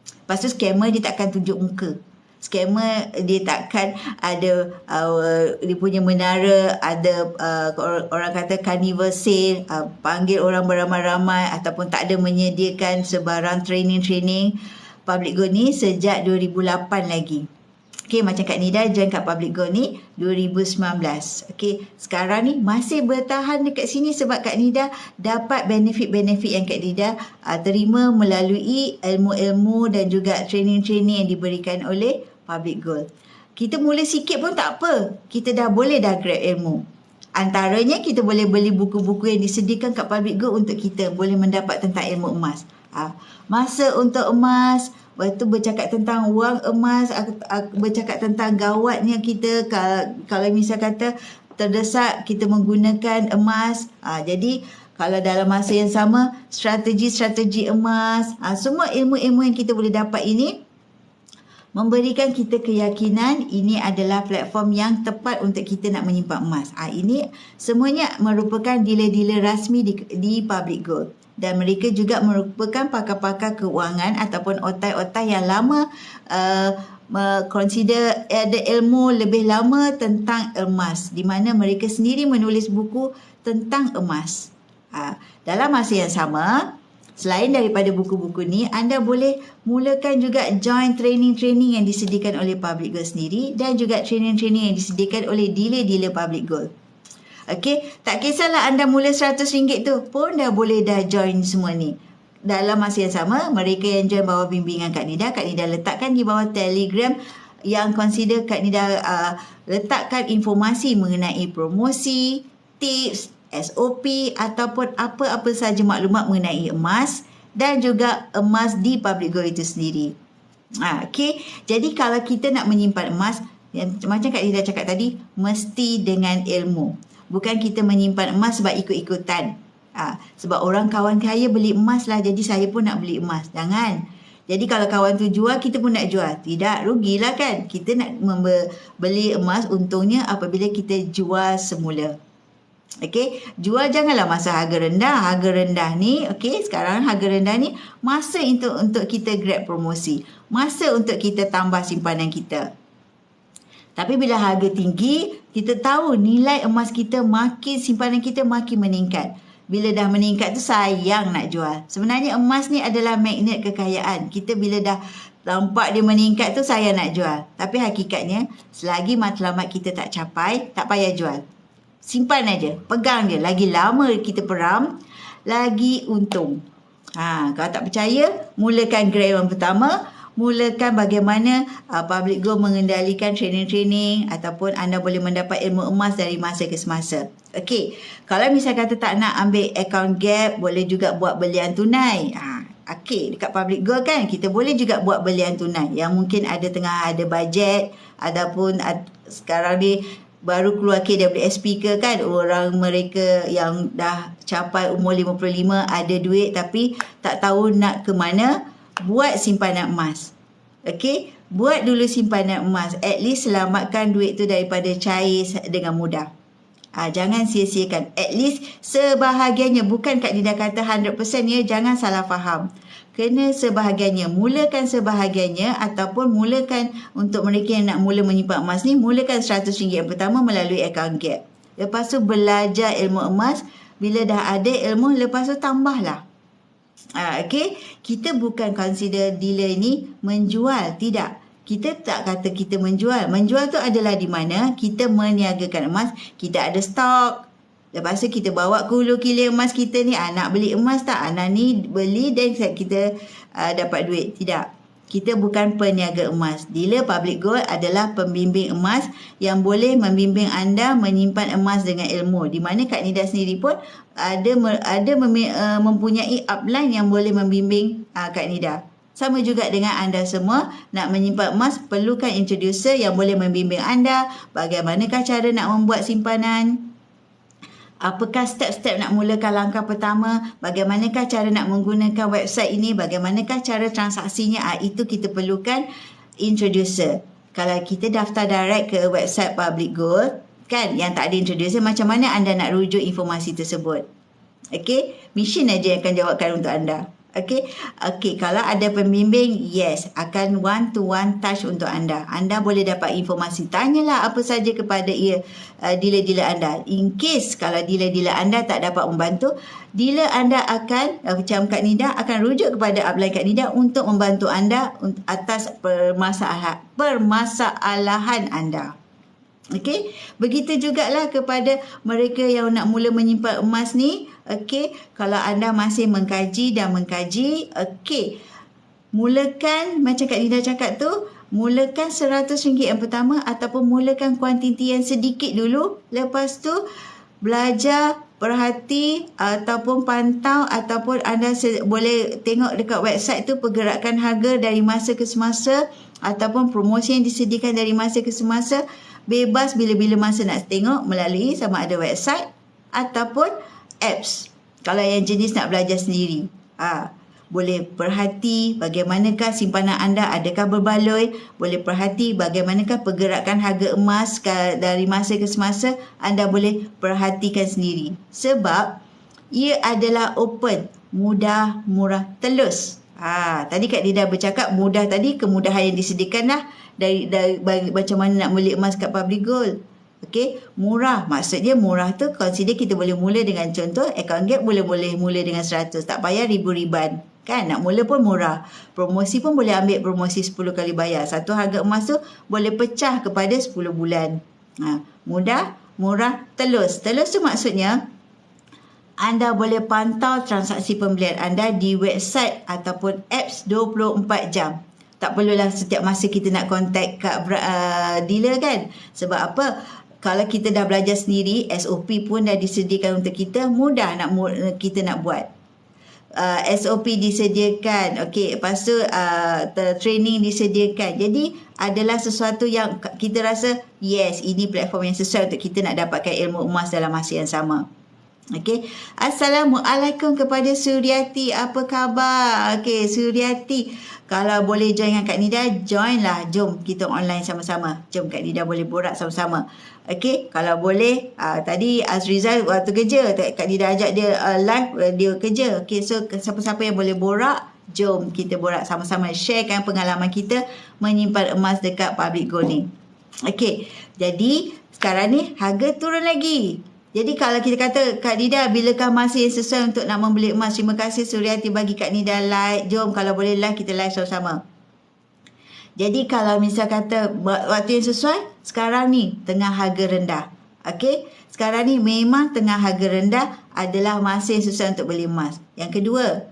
Lepas tu scammer dia takkan tunjuk muka. Scammer dia takkan ada dia punya menara, ada orang kata carnival sale, panggil orang beramai-ramai, ataupun tak ada menyediakan sebarang training public gold ni sejak 2008 lagi. Okey, macam Kak Nida join kat public gold ni 2019. Okey, sekarang ni masih bertahan dekat sini sebab Kak Nida dapat benefit-benefit yang Kak Nida terima melalui ilmu-ilmu dan juga training-training yang diberikan oleh public gold. Kita mula sikit pun tak apa, kita dah boleh dah grab ilmu. Antaranya kita boleh beli buku-buku yang disediakan kat public gold untuk kita boleh mendapat tentang ilmu emas. Masa untuk emas, lepas tu bercakap tentang wang emas, bercakap tentang gawatnya kita kalau misal kata terdesak kita menggunakan emas. Jadi kalau dalam masa yang sama, strategi-strategi emas, semua ilmu-ilmu yang kita boleh dapat ini memberikan kita keyakinan ini adalah platform yang tepat untuk kita nak menyimpan emas. Ini semuanya merupakan dealer-dealer rasmi di public gold. Dan mereka juga merupakan pakar-pakar keuangan ataupun otai-otai yang lama consider ada ilmu lebih lama tentang emas, di mana mereka sendiri menulis buku tentang emas. Dalam masa yang sama, selain daripada buku-buku ni, anda boleh mulakan juga join training-training yang disediakan oleh public gold sendiri dan juga training-training yang disediakan oleh dealer-dealer public gold. Okey, tak kisahlah anda mula RM100 tu pun dah boleh dah join semua ni. Dalam masa yang sama, mereka yang join bawah bimbingan Kak Nida letakkan di bawah Telegram yang consider Kak Nida letakkan informasi mengenai promosi, tips, SOP ataupun apa-apa sahaja maklumat mengenai emas dan juga emas di public gold itu sendiri. Okey, jadi kalau kita nak menyimpan emas, yang macam Kak Nida cakap tadi, mesti dengan ilmu. Bukan kita menyimpan emas sebab ikut-ikutan. Sebab orang kawan kaya beli emas lah, jadi saya pun nak beli emas. Jangan. Jadi kalau kawan tu jual, kita pun nak jual. Tidak, rugilah kan. Kita nak beli emas, untungnya apabila kita jual semula. Okey, jual janganlah masa harga rendah. Harga rendah ni, okey, sekarang harga rendah ni masa untuk kita grab promosi. Masa untuk kita tambah simpanan kita. Tapi bila harga tinggi, kita tahu nilai emas kita simpanan kita makin meningkat. Bila dah meningkat tu sayang nak jual. Sebenarnya emas ni adalah magnet kekayaan. Kita bila dah nampak dia meningkat tu sayang nak jual. Tapi hakikatnya selagi matlamat kita tak capai, tak payah jual. Simpan aja, pegang dia. Lagi lama kita peram, lagi untung. Kalau tak percaya, mulakan grade yang pertama. Mulakan bagaimana Public Gold mengendalikan training-training ataupun anda boleh mendapat ilmu emas dari masa ke semasa. Okey, kalau misal kata tak nak ambil account gap, boleh juga buat belian tunai. Okey, dekat Public Gold kan kita boleh juga buat belian tunai yang mungkin tengah ada bajet ataupun sekarang ni baru keluar KWSP ke kan, orang mereka yang dah capai umur 55 ada duit tapi tak tahu nak ke mana. Buat simpanan emas. Okey, buat dulu simpanan emas. At least selamatkan duit tu daripada cair dengan mudah. Jangan sia-siakan. At least sebahagiannya. Bukan Kak Nida kata 100% ya. Jangan salah faham. Kena sebahagiannya. Mulakan sebahagiannya ataupun mulakan untuk mereka yang nak mula menyimpan emas ni, mulakan RM100 yang pertama melalui account gap. Lepas tu belajar ilmu emas. Bila dah ada ilmu, lepas tu tambahlah. Okey, kita bukan consider dealer ni menjual, tidak. Kita tak kata kita menjual. Menjual tu adalah di mana kita meniagakan emas, kita ada stok. Lepas tu kita bawa ke hulu kilang emas kita ni, nak beli emas tak? Anak ni beli dan kita dapat duit. Tidak. Kita bukan peniaga emas. Dealer Public Gold adalah pembimbing emas yang boleh membimbing anda menyimpan emas dengan ilmu. Di mana Kak Nida sendiri pun mempunyai upline yang boleh membimbing Kak Nida. Sama juga dengan anda semua nak menyimpan emas, perlukan introducer yang boleh membimbing anda bagaimanakah cara nak membuat simpanan. Apakah step-step nak mulakan langkah pertama? Bagaimanakah cara nak menggunakan website ini? Bagaimanakah cara transaksinya? Itu kita perlukan introducer. Kalau kita daftar direct ke website Public Gold, kan, yang tak ada introducer, macam mana anda nak rujuk informasi tersebut? Okey, mesin aja yang akan jawabkan untuk anda. Okey, kalau ada pembimbing, yes, akan one-to-one touch untuk anda. Anda boleh dapat informasi. Tanyalah apa saja kepada dealer-dealer anda. In case kalau dealer-dealer anda tak dapat membantu, dealer anda akan, macam Kak Nida, akan rujuk kepada upline Kak Nida untuk membantu anda atas permasalahan anda. Okey, begitu jugalah kepada mereka yang nak mula menyimpan emas ni. Okey, kalau anda masih mengkaji, okey, mulakan macam Kak Nida cakap tu, mulakan RM100 yang pertama ataupun mulakan kuantiti yang sedikit dulu. Lepas tu belajar, perhati ataupun pantau ataupun anda boleh tengok dekat website tu pergerakan harga dari masa ke semasa ataupun promosi yang disediakan dari masa ke semasa. Bebas bila-bila masa nak tengok melalui sama ada website ataupun apps. Kalau yang jenis nak belajar sendiri, boleh perhati bagaimanakah simpanan anda, adakah berbaloi. Boleh perhati bagaimanakah pergerakan harga emas dari masa ke semasa. Anda boleh perhatikan sendiri. Sebab ia adalah open, mudah, murah, telus. Tadi Kak Nida bercakap mudah tadi, kemudahan yang disediakan lah dari macam mana nak beli emas kat Public Gold. Okey, murah. Maksudnya murah tu consider kita boleh mula dengan contoh account gap boleh mula dengan 100. Tak payah ribu-riban. Kan, nak mula pun murah. Promosi pun boleh ambil promosi 10 kali bayar. Satu harga emas tu boleh pecah kepada 10 bulan. Mudah, murah, telus. Telus tu maksudnya anda boleh pantau transaksi pembelian anda di website ataupun apps 24 jam. Tak perlulah setiap masa kita nak contact kat dealer kan. Sebab apa? Kalau kita dah belajar sendiri, SOP pun dah disediakan untuk kita, mudah kita nak buat. SOP disediakan, okey, lepas tu training disediakan. Jadi adalah sesuatu yang kita rasa yes, ini platform yang sesuai untuk kita nak dapatkan ilmu emas dalam masa yang sama. Okey. Assalamualaikum kepada Suryati. Apa khabar? Okey, Suryati. Kalau boleh join dengan Kak Nida, join lah. Jom kita online sama-sama. Jom Kak Nida boleh borak sama-sama. Okey, kalau boleh. Tadi Azrizal waktu kerja, Kak Nida ajak dia live, dia kerja. Okey, so siapa-siapa yang boleh borak, jom kita borak sama-sama. Sharekan pengalaman kita menyimpan emas dekat public gold ni. Okey, jadi sekarang ni harga turun lagi. Jadi kalau kita kata, Kak Nida, bilakah masa yang sesuai untuk nak membeli emas? Terima kasih Suryati bagi Kak Nida like. Jom kalau boleh live, kita live sama-sama. Jadi kalau misal kata waktu yang sesuai, sekarang ni tengah harga rendah. Okey, sekarang ni memang tengah harga rendah adalah masa yang sesuai untuk beli emas. Yang kedua,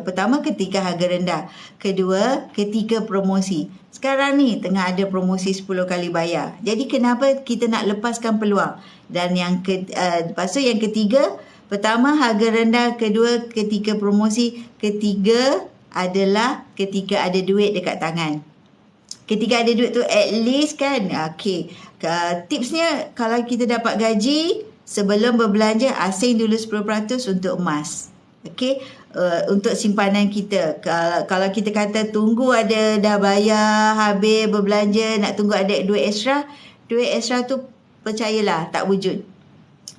pertama ketika harga rendah. Kedua, ketika promosi. Sekarang ni tengah ada promosi 10 kali bayar. Jadi kenapa kita nak lepaskan peluang? Dan lepas tu yang ketiga, pertama harga rendah, kedua ketika promosi, ketiga adalah ketika ada duit dekat tangan. Ketika ada duit tu at least kan, okey. Tipsnya kalau kita dapat gaji, sebelum berbelanja asing dulu 10% untuk emas. Okey, untuk simpanan kita. Kalau kita kata tunggu ada dah bayar, habis berbelanja, nak tunggu ada duit extra tu percayalah tak wujud.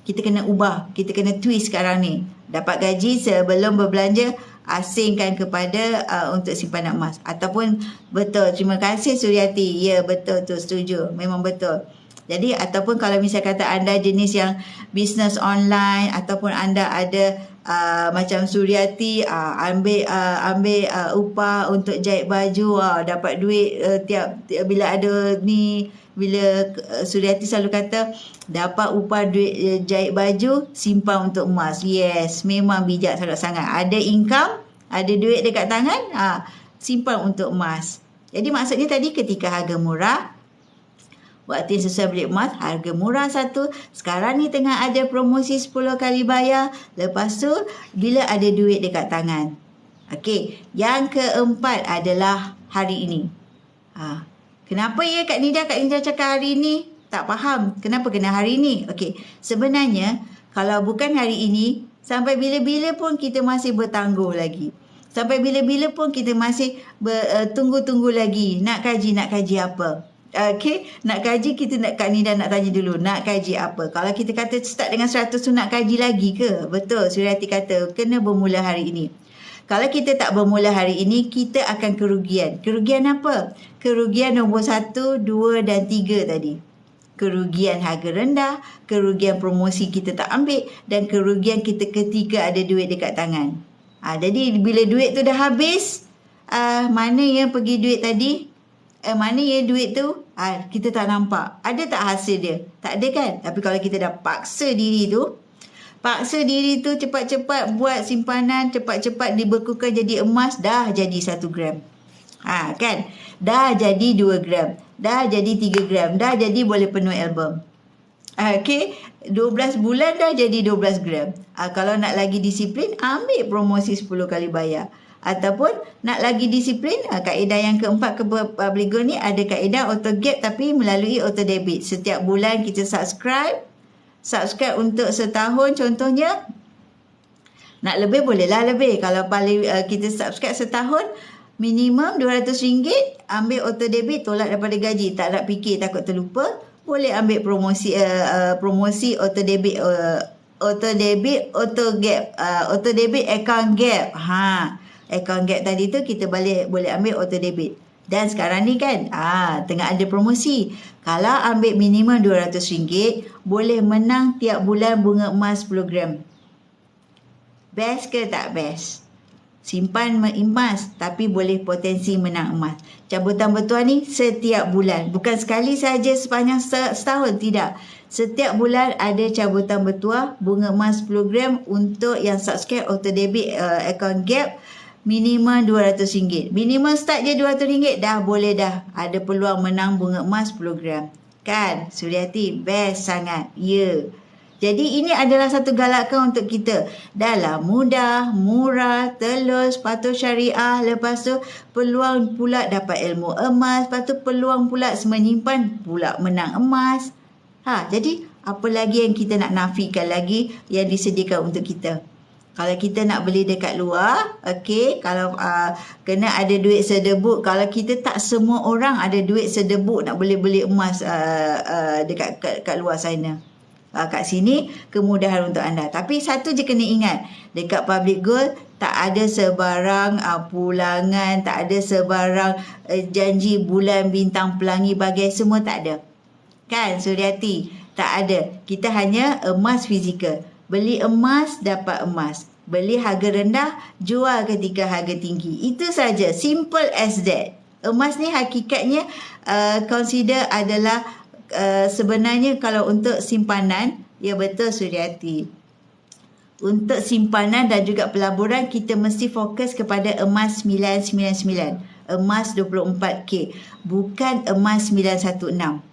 Kita kena ubah, kita kena twist sekarang ni. Dapat gaji sebelum berbelanja, asingkan kepada untuk simpanan emas. Ataupun betul, terima kasih Suryati. Ya, betul tu, setuju. Memang betul. Jadi ataupun kalau misalnya kata anda jenis yang bisnes online, ataupun anda ada macam Suryati, ambil upah untuk jahit baju, dapat duit bila ada ni, bila Suryati selalu kata dapat upah duit jahit baju, simpan untuk emas. Yes, memang bijak sangat-sangat. Ada income, ada duit dekat tangan, simpan untuk emas. Jadi maksudnya tadi ketika harga murah, waktu yang sesuai beli emas, harga murah satu. Sekarang ni tengah ada promosi 10 kali bayar. Lepas tu, bila ada duit dekat tangan. Okey, yang keempat adalah hari ini. Kenapa ya Kak Nida cakap hari ini? Tak faham. Kenapa kena hari ini? Okey, sebenarnya kalau bukan hari ini, sampai bila-bila pun kita masih bertangguh lagi. Sampai bila-bila pun kita masih tunggu-tunggu lagi. Nak kaji apa? Okey, nak kaji Kak Nida nak tanya dulu, nak kaji apa? Kalau kita kata start dengan 100 tu nak kaji lagi ke? Betul, Suryati kata kena bermula hari ini. Kalau kita tak bermula hari ini, kita akan kerugian. Kerugian apa? Kerugian nombor 1, 2 dan 3 tadi. Kerugian harga rendah, kerugian promosi kita tak ambil, dan kerugian kita ketika ada duit dekat tangan. Jadi bila duit tu dah habis, mana yang pergi duit tadi? Mana ya duit tu? Kita tak nampak. Ada tak hasil dia? Tak ada kan? Tapi kalau kita dah paksa diri tu cepat-cepat buat simpanan, cepat-cepat dibekukan jadi emas, dah jadi 1 gram. Kan? Dah jadi 2 gram. Dah jadi 3 gram. Dah jadi boleh penuh album. Okey, 12 bulan dah jadi 12 gram. Kalau nak lagi disiplin, ambil promosi 10 kali bayar. Ataupun nak lagi disiplin, kaedah yang keempat ke public gold ni ada kaedah auto gap tapi melalui auto debit. Setiap bulan kita subscribe untuk setahun contohnya. Nak lebih bolehlah lebih. Kalau paling kita subscribe setahun, minimum RM200, ambil auto debit, tolak daripada gaji. Tak nak fikir takut terlupa, boleh ambil promosi auto debit, auto debit account gap. Account gap tadi tu kita boleh ambil auto debit. Dan sekarang ni kan tengah ada promosi. Kalau ambil minimum RM200, boleh menang tiap bulan bunga emas 10 gram. Best ke tak best? Simpan emas tapi boleh potensi menang emas. Cabutan bertuah ni setiap bulan. Bukan sekali saja sepanjang setahun, tidak. Setiap bulan ada cabutan bertuah bunga emas 10 gram untuk yang subscribe auto debit account gap. Minimum RM200. Minimum start je RM200, dah boleh dah. Ada peluang menang bunga emas 10 gram. Kan? Suryati, best sangat. Ya. Jadi ini adalah satu galakan untuk kita. Dalam mudah, murah, telus, patuh syariah. Lepas tu peluang pula dapat ilmu emas. Lepas tu peluang pula menyimpan pula menang emas. Jadi apa lagi yang kita nak nafikan lagi yang disediakan untuk kita. Kalau kita nak beli dekat luar, okey, kalau kena ada duit sedebuk. Kalau kita tak semua orang ada duit sedebuk nak beli emas dekat kat luar sana. Kat sini kemudahan untuk anda. Tapi satu je kena ingat, dekat Public Gold tak ada sebarang pulangan, tak ada sebarang janji bulan bintang pelangi bagai semua, tak ada. Kan Suryati? Tak ada. Kita hanya emas fizikal. Beli emas, dapat emas. Beli harga rendah, jual ketika harga tinggi. Itu saja. Simple as that. Emas ni hakikatnya consider adalah sebenarnya kalau untuk simpanan, ya betul Suryati. Untuk simpanan dan juga pelaburan, kita mesti fokus kepada emas 999. Emas 24K. Bukan emas 916.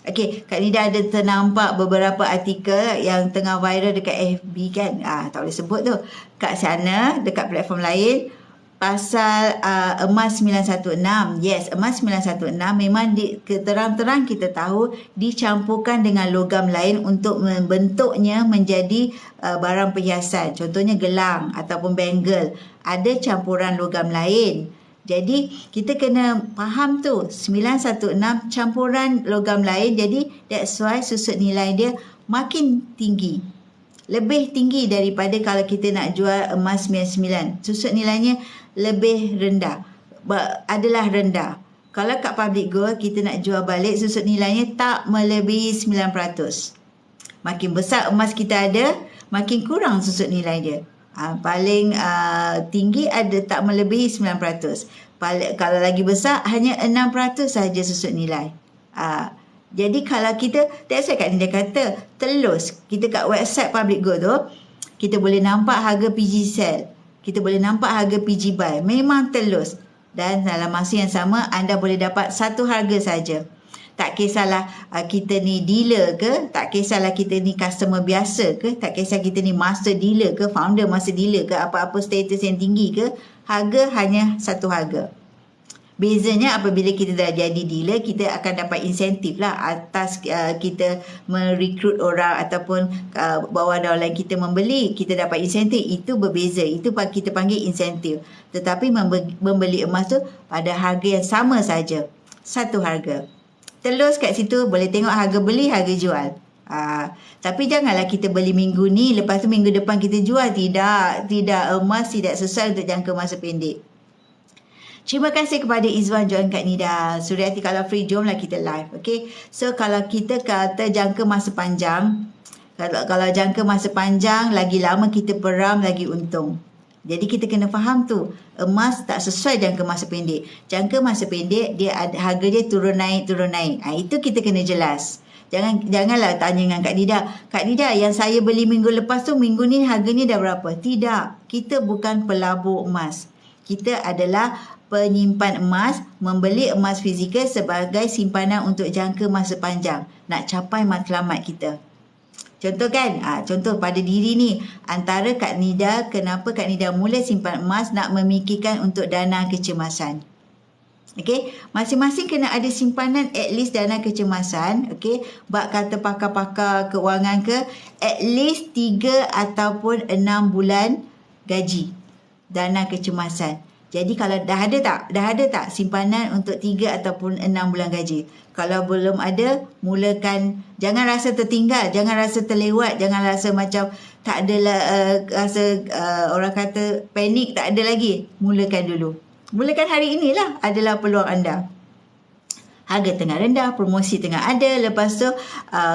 Okey, Kak Nida ada ternampak beberapa artikel yang tengah viral dekat FB kan. Tak boleh sebut tu. Kat sana, dekat platform lain, pasal emas 916. Yes, emas 916 memang terang-terang kita tahu dicampurkan dengan logam lain untuk membentuknya menjadi barang perhiasan. Contohnya gelang ataupun bangle. Ada campuran logam lain. Jadi kita kena faham tu 916 campuran logam lain, jadi that's why susut nilai dia makin tinggi. Lebih tinggi daripada kalau kita nak jual emas 99. Susut nilainya lebih rendah. Adalah rendah. Kalau kat Public Gold kita nak jual balik, susut nilainya tak melebihi 9%. Makin besar emas kita ada, makin kurang susut nilai dia. Paling tinggi ada tak melebihi 9%. Kalau lagi besar hanya 6% sahaja susut nilai. Jadi kalau kita, that's why Kak Nida kata telus. Kita kat website Public Gold tu, kita boleh nampak harga PG sell, kita boleh nampak harga PG buy. Memang telus. Dan dalam masa yang sama anda boleh dapat satu harga saja. Tak kisahlah kita ni dealer ke, tak kisahlah kita ni customer biasa ke, tak kisah kita ni master dealer ke, founder master dealer ke, apa-apa status yang tinggi ke, harga hanya satu harga. Bezanya apabila kita dah jadi dealer, kita akan dapat insentif lah atas kita merekrut orang ataupun bawah downline kita membeli, kita dapat insentif. Itu berbeza, itu kita panggil insentif. Tetapi membeli emas tu pada harga yang sama saja, satu harga. Telus kat situ boleh tengok harga beli, harga jual. Tapi janganlah kita beli minggu ni, lepas tu minggu depan kita jual. Tidak, emas tidak sesuai untuk jangka masa pendek. Terima kasih kepada Izwan join Kak Nida. Suryati kalau free, jomlah kita live. Okay. So kalau kita kata jangka masa panjang, kalau jangka masa panjang, lagi lama kita peram, lagi untung. Jadi kita kena faham tu, emas tak sesuai jangka masa pendek. Jangka masa pendek dia harga dia turun naik. Itu kita kena jelas. Janganlah tanya dengan Kak Nida, Kak Nida yang saya beli minggu lepas tu, minggu ni harganya dah berapa? Tidak. Kita bukan pelabur emas. Kita adalah penyimpan emas, membeli emas fizikal sebagai simpanan untuk jangka masa panjang. Nak capai matlamat kita. Contoh kan, contoh pada diri ni, antara Kak Nida, kenapa Kak Nida mula simpan emas, nak memikirkan untuk dana kecemasan. Okey, masing-masing kena ada simpanan at least dana kecemasan. Okey, bak kata pakar-pakar keuangan ke, at least 3 ataupun 6 bulan gaji dana kecemasan. Jadi kalau dah ada tak simpanan untuk 3 ataupun 6 bulan gaji? Kalau belum ada, mulakan. Jangan rasa tertinggal, jangan rasa terlewat, jangan rasa macam tak adalah rasa orang kata panik, tak ada lagi. Mulakan dulu. Mulakan hari inilah adalah peluang anda. Harga tengah rendah, promosi tengah ada. Lepas tu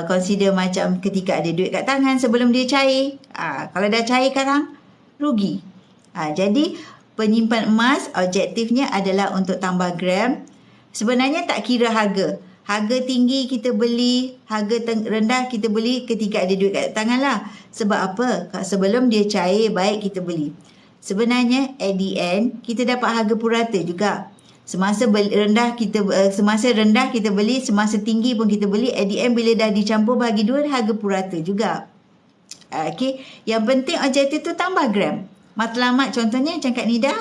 consider macam ketika ada duit kat tangan sebelum dia cair. Kalau dah cair sekarang, rugi. Jadi penyimpan emas objektifnya adalah untuk tambah gram. Sebenarnya tak kira harga. Harga tinggi kita beli, harga rendah kita beli ketika ada duit kat tangan lah. Sebab apa? Sebelum dia cair, baik kita beli. Sebenarnya at the end kita dapat harga purata juga. Semasa rendah kita beli, semasa tinggi pun kita beli, at the end bila dah dicampur bagi dua, harga purata juga. Okey, yang penting objektif tu tambah gram. Matlamat contohnya macam Kak Nida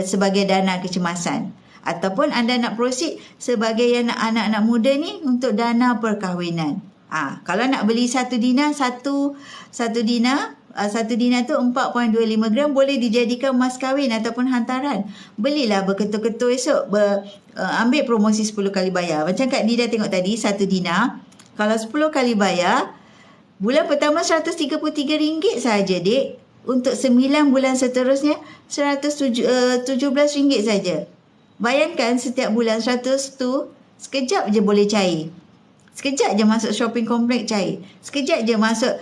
sebagai dana kecemasan, ataupun anda nak proceed sebagai anak-anak muda ni untuk dana perkahwinan. Kalau nak beli 1 dinar, satu dinar tu 4.25 gram, boleh dijadikan mas kahwin ataupun hantaran. Belilah berketul-ketul esok. Ambil promosi 10 kali bayar. Macam Kak Nida tengok tadi, 1 dinar. Kalau 10 kali bayar, bulan pertama RM133 saja, Dek. Untuk 9 bulan seterusnya, RM117 saja. Bayangkan setiap bulan 100 tu, sekejap je boleh cair. Sekejap je masuk shopping kompleks cair. Sekejap je masuk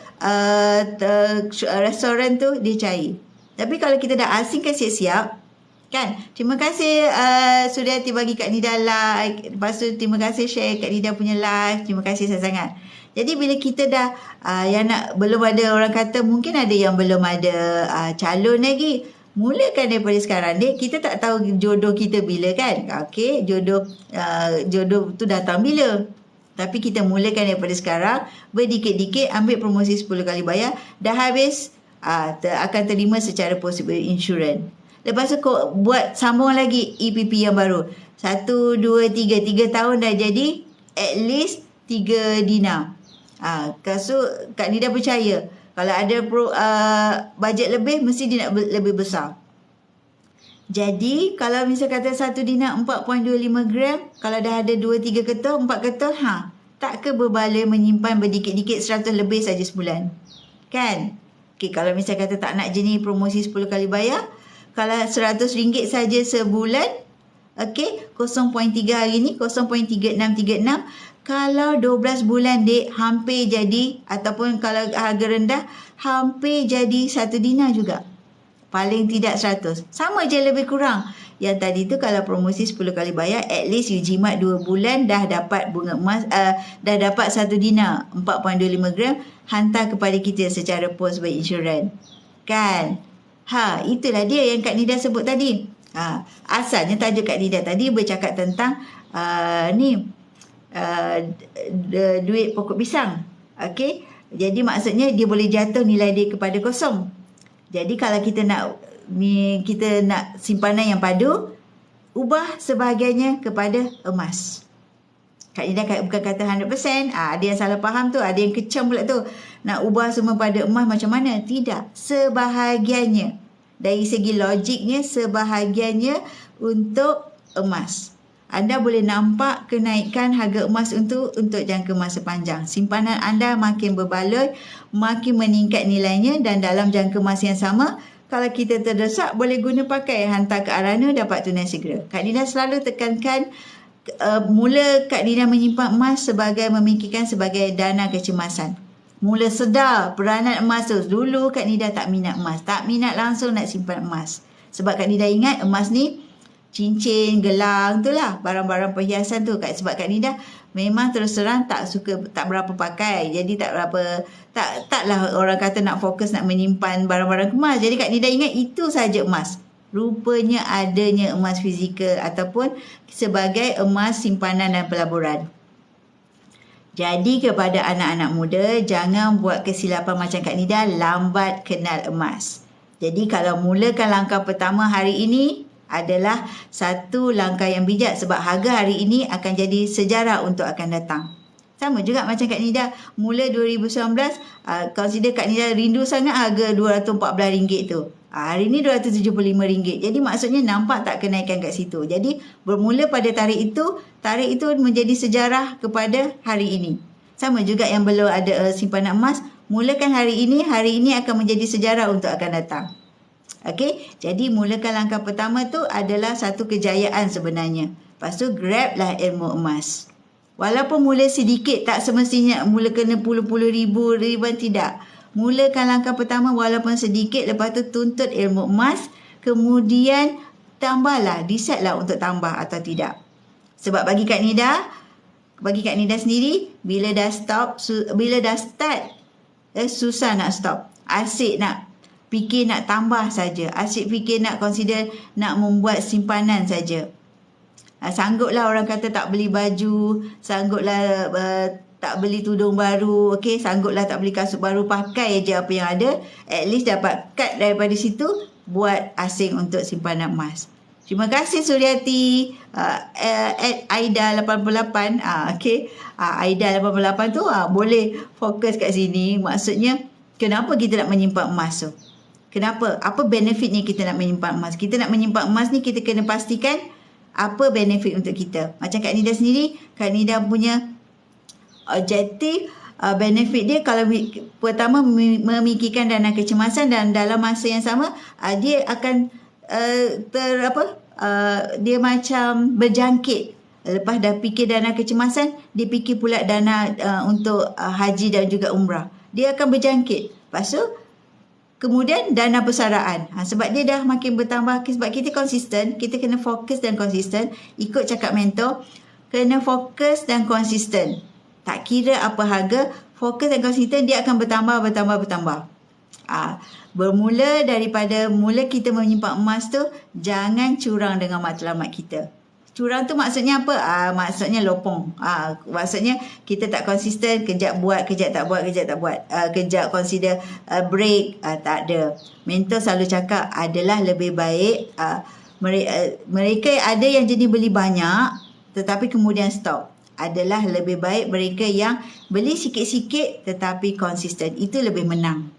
restoran tu dia cair. Tapi kalau kita dah asingkan siap-siap, kan? Terima kasih Suryati bagi Kak Nida like. Lepas tu terima kasih share Kak Nida punya live. Terima kasih sangat-sangat. Jadi bila kita dah yang nak, belum ada, orang kata mungkin ada yang belum ada calon lagi. Mulakan daripada sekarang, Dek. Kita tak tahu jodoh kita bila, kan? Okey, jodoh tu datang bila. Tapi kita mulakan daripada sekarang, berdikit-dikit, ambil promosi 10 kali bayar, dah habis akan terima secara possible insurance. Lepas tu buat sambung lagi EPP yang baru. 1, 2, 3 tahun dah jadi at least 3 dinar. Kak Nida percaya, kalau ada bajet lebih, mesti dia nak lebih besar. Jadi, kalau misal kata 1 dinar 4.25 gram, kalau dah ada 2-3 ketul, 4 ketul, tak ke berbala menyimpan berdikit-dikit 100 lebih saja sebulan. Kan? Okay, kalau misal kata tak nak jenis promosi 10 kali bayar, kalau RM100 saja sebulan, okay, 0.3 hari ni, 0.3636. Kalau 12 bulan, Dek, hampir jadi, ataupun kalau harga rendah, hampir jadi 1 dinar juga. Paling tidak 100. Sama je lebih kurang. Yang tadi tu kalau promosi 10 kali bayar, at least you jimat 2 bulan dah dapat bunga emas, dah dapat 1 dinar 4.25 gram, hantar kepada kita secara post by insurance. Kan? Itulah dia yang Kak Nida sebut tadi. Asalnya tajuk Kak Nida tadi bercakap tentang duit pokok pisang. Okey. Jadi maksudnya dia boleh jatuh nilai dia kepada kosong. Jadi kalau kita nak simpanan yang padu, ubah sebahagiannya kepada emas. Kak Nida bukan kata 100%. Ada yang salah faham tu, ada yang kecam pula tu. Nak ubah semua pada emas macam mana? Tidak. Sebahagiannya. Dari segi logiknya, sebahagiannya untuk emas. Anda boleh nampak kenaikan harga emas untuk jangka masa panjang. Simpanan anda makin berbaloi, makin meningkat nilainya, dan dalam jangka masa yang sama, kalau kita terdesak, boleh guna pakai, hantar ke Arana, dapat tunai segera. Kak Nida selalu tekankan, mula Kak Nida menyimpan emas memikirkan sebagai dana kecemasan. Mula sedar peranan emas tu. Dulu Kak Nida tak minat emas. Tak minat langsung nak simpan emas. Sebab Kak Nida ingat emas ni cincin, gelang tu lah, barang-barang perhiasan tu. Sebab Kak Nida memang terus terang tak berapa pakai. Jadi taklah orang kata nak fokus nak menyimpan barang-barang emas. Jadi Kak Nida ingat itu saja emas. Rupanya adanya emas fizikal ataupun sebagai emas simpanan dan pelaburan. Jadi kepada anak-anak muda, jangan buat kesilapan macam Kak Nida, lambat kenal emas. Jadi kalau mulakan langkah pertama hari ini, adalah satu langkah yang bijak, sebab harga hari ini akan jadi sejarah untuk akan datang. Sama juga macam Kak Nida, mula 2019, consider Kak Nida rindu sangat harga RM214 tu. Hari ni RM275. Jadi maksudnya nampak tak kenaikan kat situ. Jadi bermula pada tarikh itu menjadi sejarah kepada hari ini. Sama juga yang belum ada simpanan emas, mulakan hari ini akan menjadi sejarah untuk akan datang. Okey, jadi mulakan langkah pertama tu adalah satu kejayaan sebenarnya. Lepas tu grablah ilmu emas. Walaupun mula sedikit, tak semestinya mula kena puluh-puluh ribuan, tidak. Mulakan langkah pertama walaupun sedikit, lepas tu tuntut ilmu emas, kemudian tambahlah, decide-lah untuk tambah atau tidak. Sebab bagi Kak Nida sendiri, bila dah start, susah nak stop. Asyik nak fikir nak tambah saja. Asyik fikir nak consider nak membuat simpanan saja. Sangguplah orang kata tak beli baju, sangguplah tak beli tudung baru, okey, sangguplah tak beli kasut baru, pakai je apa yang ada. At least dapat cut daripada situ, buat asing untuk simpanan emas. Terima kasih Suryati. Aida 88. Okey. Aida 88 tu boleh fokus kat sini. Maksudnya kenapa kita nak menyimpan emas tu? Kenapa? Apa benefitnya kita nak menyimpan emas? Kita nak menyimpan emas ni kita kena pastikan apa benefit untuk kita. Macam Kak Nida sendiri, Kak Nida punya objektif benefit dia kalau pertama memikirkan dana kecemasan dan dalam masa yang sama dia akan dia macam berjangkit. Lepas dah fikir dana kecemasan, dia fikir pula dana untuk haji dan juga umrah. Dia akan berjangkit. Lepas tu kemudian dana persaraan. Sebab dia dah makin bertambah. Sebab kita konsisten, kita kena fokus dan konsisten. Ikut cakap mentor, kena fokus dan konsisten. Tak kira apa harga, fokus dan konsisten dia akan bertambah. Bermula daripada mula kita menyimpan emas tu, jangan curang dengan matlamat kita. Curang tu maksudnya apa? Maksudnya lopong. Maksudnya kita tak konsisten, kejap buat, kejap tak buat. Kejap consider break, tak ada. Mentor selalu cakap adalah lebih baik mereka ada yang jenis beli banyak tetapi kemudian stop. Adalah lebih baik mereka yang beli sikit-sikit tetapi konsisten. Itu lebih menang.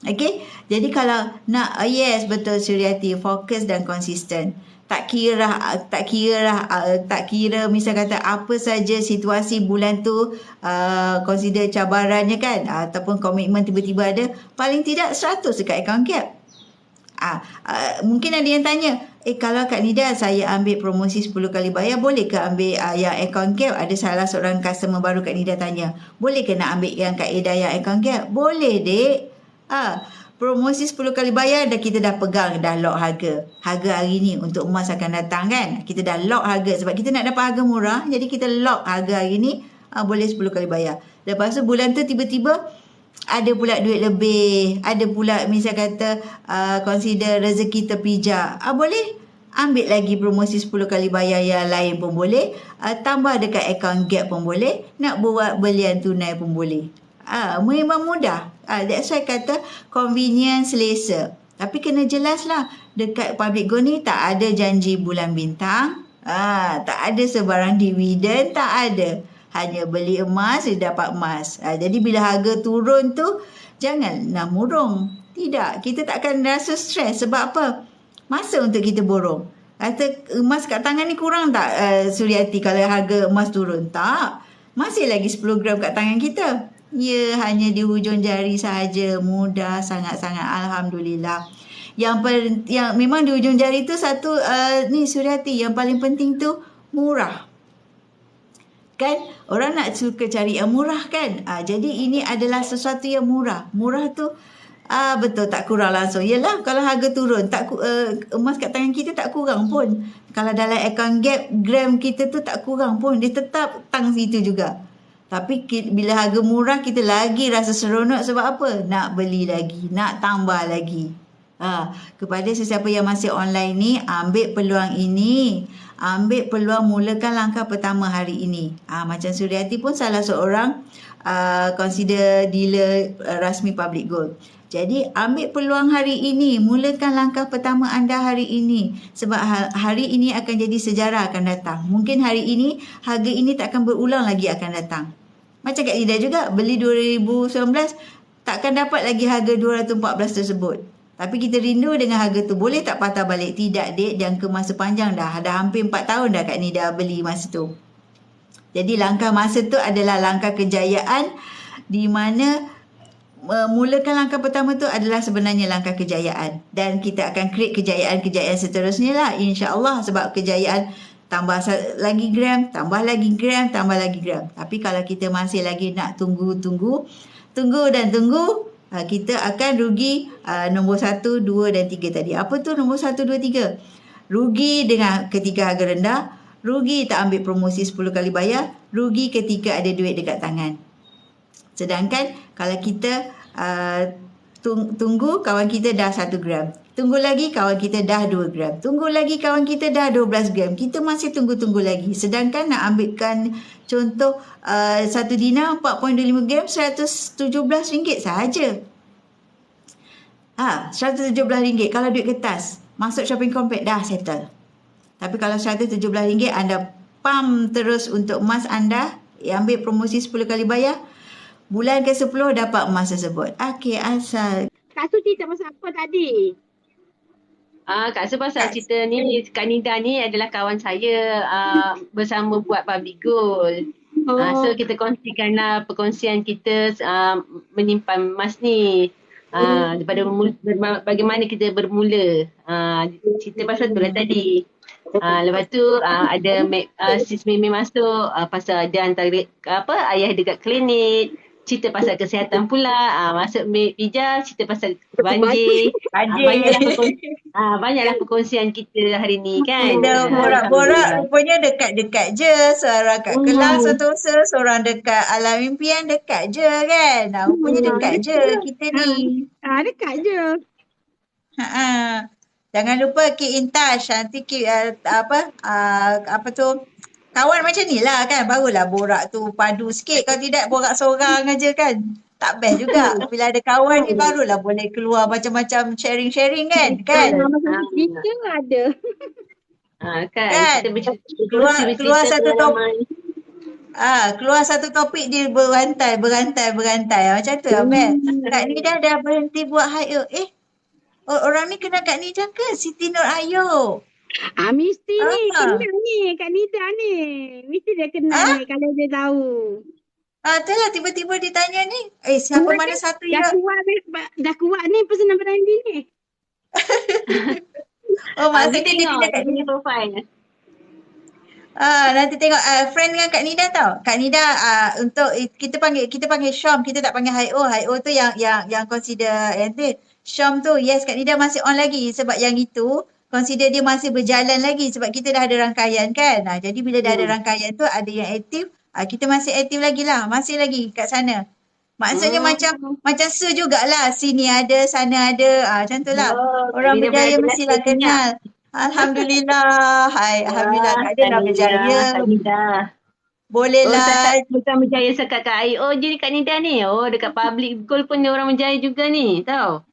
Okey? Jadi kalau nak, yes betul Suryati, fokus dan konsisten. Tak kira misal kata apa saja situasi bulan tu, consider cabarannya kan, ataupun komitmen tiba-tiba ada, paling tidak 100 dekat account gap. Mungkin ada yang tanya, kalau Kak Nida saya ambil promosi 10 kali bayar, boleh ke ambil yang account gap? Ada salah seorang customer baru Kak Nida tanya, boleh ke nak ambil yang Kak Ida yang account gap? Boleh dek. Promosi 10 kali bayar kita dah pegang, dah lock harga. Harga hari ni untuk emas akan datang kan. Kita dah lock harga sebab kita nak dapat harga murah. Jadi kita lock harga hari ni, boleh 10 kali bayar. Lepas tu bulan tu tiba-tiba ada pula duit lebih. Ada pula misal kata consider rezeki terpijak. Boleh ambil lagi promosi 10 kali bayar yang lain pun boleh. Tambah dekat account gap pun boleh. Nak buat belian tunai pun boleh. Memang mudah. That's why kata convenience, selesa. Tapi kena jelas lah. Dekat public gold ni tak ada janji bulan bintang. Tak ada sebarang dividen. Tak ada. Hanya beli emas, dapat emas. Jadi bila harga turun tu, janganlah murung. Tidak. Kita tak akan rasa stres. Sebab apa? Masa untuk kita borong. Kata emas kat tangan ni kurang tak Suryati kalau harga emas turun? Tak. Masih lagi 10 gram kat tangan kita. Ya, hanya di hujung jari sahaja. Mudah sangat-sangat. Alhamdulillah. Yang memang di hujung jari tu satu, ni Suryati, yang paling penting tu murah. Kan? Orang nak suka cari yang murah kan? Jadi ini adalah sesuatu yang murah. Murah tu, betul tak kurang langsung. Yelah, kalau harga turun, emas kat tangan kita tak kurang pun. Kalau dalam account gap, gram kita tu tak kurang pun. Dia tetap tang situ juga. Tapi bila harga murah, kita lagi rasa seronok sebab apa? Nak beli lagi, nak tambah lagi. Kepada sesiapa yang masih online ni, ambil peluang ini. Ambil peluang, mulakan langkah pertama hari ini. Macam Suryati pun salah seorang consider dealer rasmi Public Gold. Jadi ambil peluang hari ini. Mulakan langkah pertama anda hari ini. Sebab hari ini akan jadi sejarah akan datang. Mungkin hari ini, harga ini tak akan berulang lagi akan datang. Macam Kak Nida juga, beli 2019, takkan dapat lagi harga 214 tersebut. Tapi kita rindu dengan harga tu. Boleh tak patah balik? Tidak, dek. Jangka masa panjang dah. Dah hampir 4 tahun dah Kak Nida beli masa tu. Jadi langkah masa tu adalah langkah kejayaan, di mana mulakan langkah pertama tu adalah sebenarnya langkah kejayaan. Dan kita akan create kejayaan-kejayaan seterusnya lah, insya-Allah. Sebab kejayaan tambah lagi gram, tambah lagi gram, tambah lagi gram. Tapi kalau kita masih lagi nak tunggu, kita akan rugi nombor 1, 2 dan 3 tadi. Apa tu nombor 1, 2, 3? Rugi dengan ketika harga rendah, rugi tak ambil promosi 10 kali bayar, rugi ketika ada duit dekat tangan. Sedangkan kalau kita tunggu, kawan kita dah 1 gram. Tunggu lagi, kawan kita dah 2 gram. Tunggu lagi, kawan kita dah 12 gram. Kita masih tunggu lagi. Sedangkan nak ambilkan contoh 1 dinar 4.25 gram, RM117 sahaja. RM117. Kalau duit kertas, masuk shopping complex, dah settle. Tapi kalau RM117 anda pump terus untuk emas anda, ambil promosi 10 kali bayar, bulan ke-10 dapat emas tersebut. Okey, asal. Kak Su cerita pasal apa tadi? Kak Su pasal cerita ni, Kak Nida ni adalah kawan saya bersama buat public goal. So kita kongsikanlah perkongsian kita menyimpan emas ni. Daripada bagaimana kita bermula. Cerita pasal tu lah tadi. Lepas tu ada sis Mimi masuk pasal dia antara ayah dekat klinik. Cerita pasal kesihatan pula. Masuk Pija cerita pasal banjir. Banyaklah perkongsian kita hari ni kan. Kita borak-borak rupanya dekat-dekat je. Seorang kat Kelang Sentosa, seorang dekat Alam Impian, dekat je kan. Rupanya dekat je kita ni. Dekat je. Jangan lupa keep in touch. Nanti keep kawan macam ni lah kan. Barulah borak tu padu sikit. Kalau tidak borak seorang aja kan. Tak best juga. Bila ada kawan ni barulah boleh keluar macam-macam sharing-sharing kan. Kita ada. Kan? Keluar satu topik. Keluar satu topik dia berantai. Macam tu lah Mel. Kak Nida dah berhenti buat hire. Orang ni kenal Kak Nida ke? Siti Nur Ayu. Mesti ni kenal ni Kak Nida ni. Mesti dia kenal ni kalau dia tahu. Itulah tiba-tiba ditanya ni. Siapa mana satu yang dah kuat ni pesanan branding ni. Maksudnya dia tidak Kak Nida profile. Nanti tengok friend dengan Kak Nida tau. Kak Nida untuk kita panggil Syam, kita tak panggil Hi-O. Hi-O tu yang consider Syam tu, yes Kak Nida masih on lagi sebab yang itu consider dia masih berjalan lagi sebab kita dah ada rangkaian kan. Jadi bila dah ada rangkaian tu ada yang aktif, kita masih aktif lagi lah, masih lagi kat sana. Maksudnya macam Su jugalah, sini ada, sana ada, macam tu lah. Orang berjaya mestilah kenal. Alhamdulillah. Alhamdulillah tak ada lah berjaya. Boleh lah. Bukan berjaya sekat kat I.O. je Kak Nida ni. Dekat public goal pun dia orang berjaya juga ni. Tahu?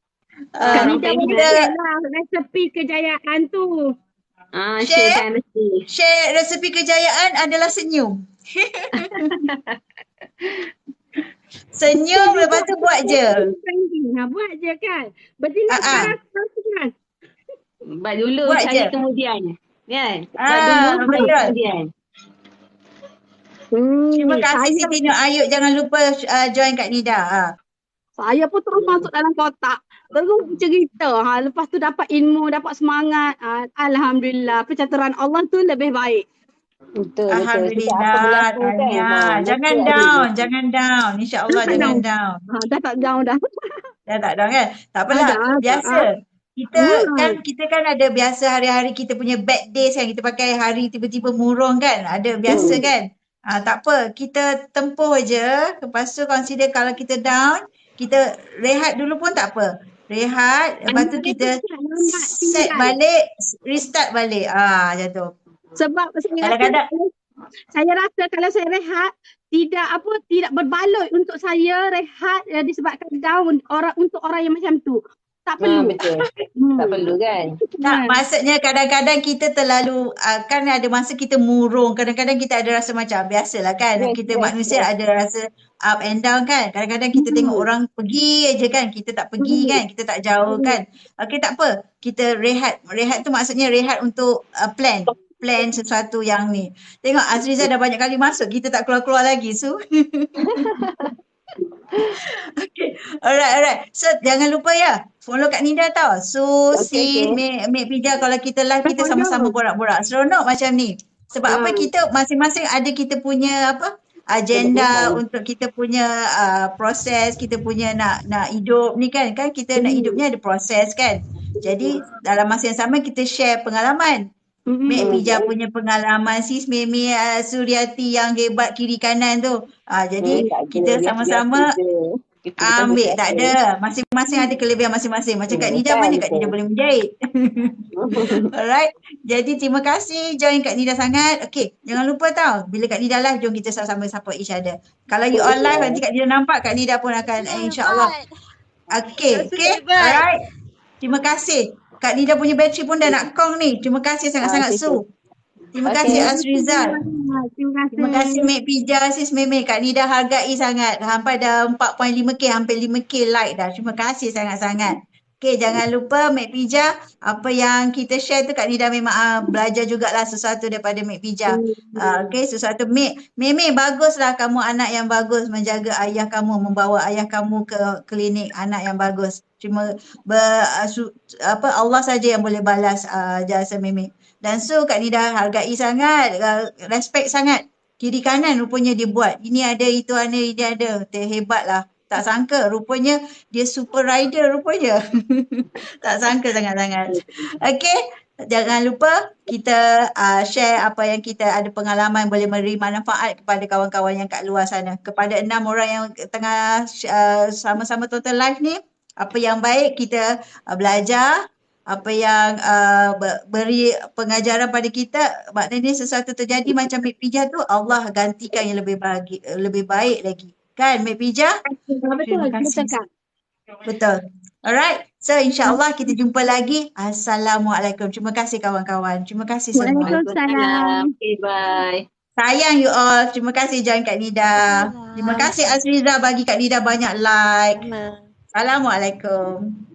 Kak Nida boleh lah resepi kejayaan tu. Share resepi kejayaan adalah senyum. Senyum lepas tu buat je. Buat je kan. Berarti nak sekarang kan. Buat dulu cari kemudian. Kan? Buat dulu kemudian. Terima kasih Siti Nur Ayu. Jangan lupa join Kak Nida. Saya pun terus masuk dalam kotak. Terus cerita. Lepas tu dapat ilmu, dapat semangat. Alhamdulillah. Pencaturan Allah tu lebih baik. Betul. Alhamdulillah. Jangan down. InsyaAllah jangan down. Dah tak down dah. Dah tak down kan? Tak apalah. Biasa. Kita kan ada biasa hari-hari kita punya bad days kan. Kita pakai hari tiba-tiba murung kan. Ada biasa kan. Tak apa. Kita tempuh je. Lepas tu consider kalau kita down, kita rehat dulu pun tak apa. Rehat. Lepas tu kita set balik. Restart balik. Macam tu. Sebab saya rasa kalau saya rehat tidak berbaloi untuk saya rehat disebabkan down untuk orang yang macam tu. Tak perlu. Betul. Tak perlu kan? Tak, maksudnya kadang-kadang kita terlalu kan ada masa kita murung, kadang-kadang kita ada rasa macam biasalah kan. Kita manusia ada rasa up and down kan. Kadang-kadang kita tengok orang pergi aje kan, kita tak pergi kan, kita tak jauh kan. Okey, tak apa. Kita rehat. Rehat tu maksudnya rehat untuk plan sesuatu yang ni. Tengok Azriza dah banyak kali masuk, kita tak keluar-keluar lagi Su. Okay, alright. So jangan lupa ya, follow Kak Nida tau. Mek Pija, kalau kita live kita sama-sama borak-borak. Seronok macam ni. Sebab apa, kita masing-masing ada kita punya agenda untuk kita punya proses, kita punya nak hidup ni kan. Kan kita nak hidupnya ada proses kan. Jadi dalam masa yang sama kita share pengalaman. Mek Pija punya pengalaman, sis Mimi Suryati yang hebat kiri kanan tu. Jadi kita sama-sama ambil, tak ada. Masing-masing ada kelebihan masing-masing. Macam Kak Nida, mana Kak Nida boleh menjahit. Alright. Jadi terima kasih join Kak Nida sangat. Okay, jangan lupa tau, bila Kak Nida live, jom kita sama-sama support each other. Kalau you all live, nanti Kak Nida nampak, Kak Nida pun akan insyaAllah. Okay. Alright. Terima kasih. Kak Nida punya bateri pun dah nak kong ni. Terima kasih sangat-sangat Su. Terima Okey. kasih Azrizal. Terima kasih. Terima kasih Mek Pija, Sis Meme. Kak Nida hargai sangat. Hampa dah 4.5K, hampir 5K like dah. Terima kasih sangat-sangat. Okey, jangan lupa Mek Pija, apa yang kita share tu Kak Nida memang belajar jugalah sesuatu daripada Mek Pija. Okey, sesuatu Meme baguslah kamu anak yang bagus menjaga ayah kamu, membawa ayah kamu ke klinik anak yang bagus. Cuma Allah saja yang boleh balas jasa Meme. Dan so Kak Nida hargai sangat, respect sangat. Kiri kanan rupanya dia buat. Ini ada, itu ada, ini ada. Terhebatlah. Tak sangka rupanya dia super rider rupanya. Tak sangka sangat-sangat. Okey, jangan lupa kita share apa yang kita ada pengalaman boleh memberi manfaat kepada kawan-kawan yang kat luar sana. Kepada 6 orang yang tengah sama-sama tonton live ni, apa yang baik kita belajar, apa yang beri pengajaran pada kita, maknanya sesuatu terjadi macam Mek Pija tu, Allah gantikan yang lebih baik lagi. Kan Mek Pija? Terima kasih. Betul, Kak. Betul. Alright. So insyaAllah kita jumpa lagi. Assalamualaikum. Terima kasih kawan-kawan. Terima kasih semua. Waalaikumsalam. Okay, bye. Sayang you all. Terima kasih join Kak Nida. Terima kasih Azriza bagi Kak Nida banyak like. Assalamualaikum.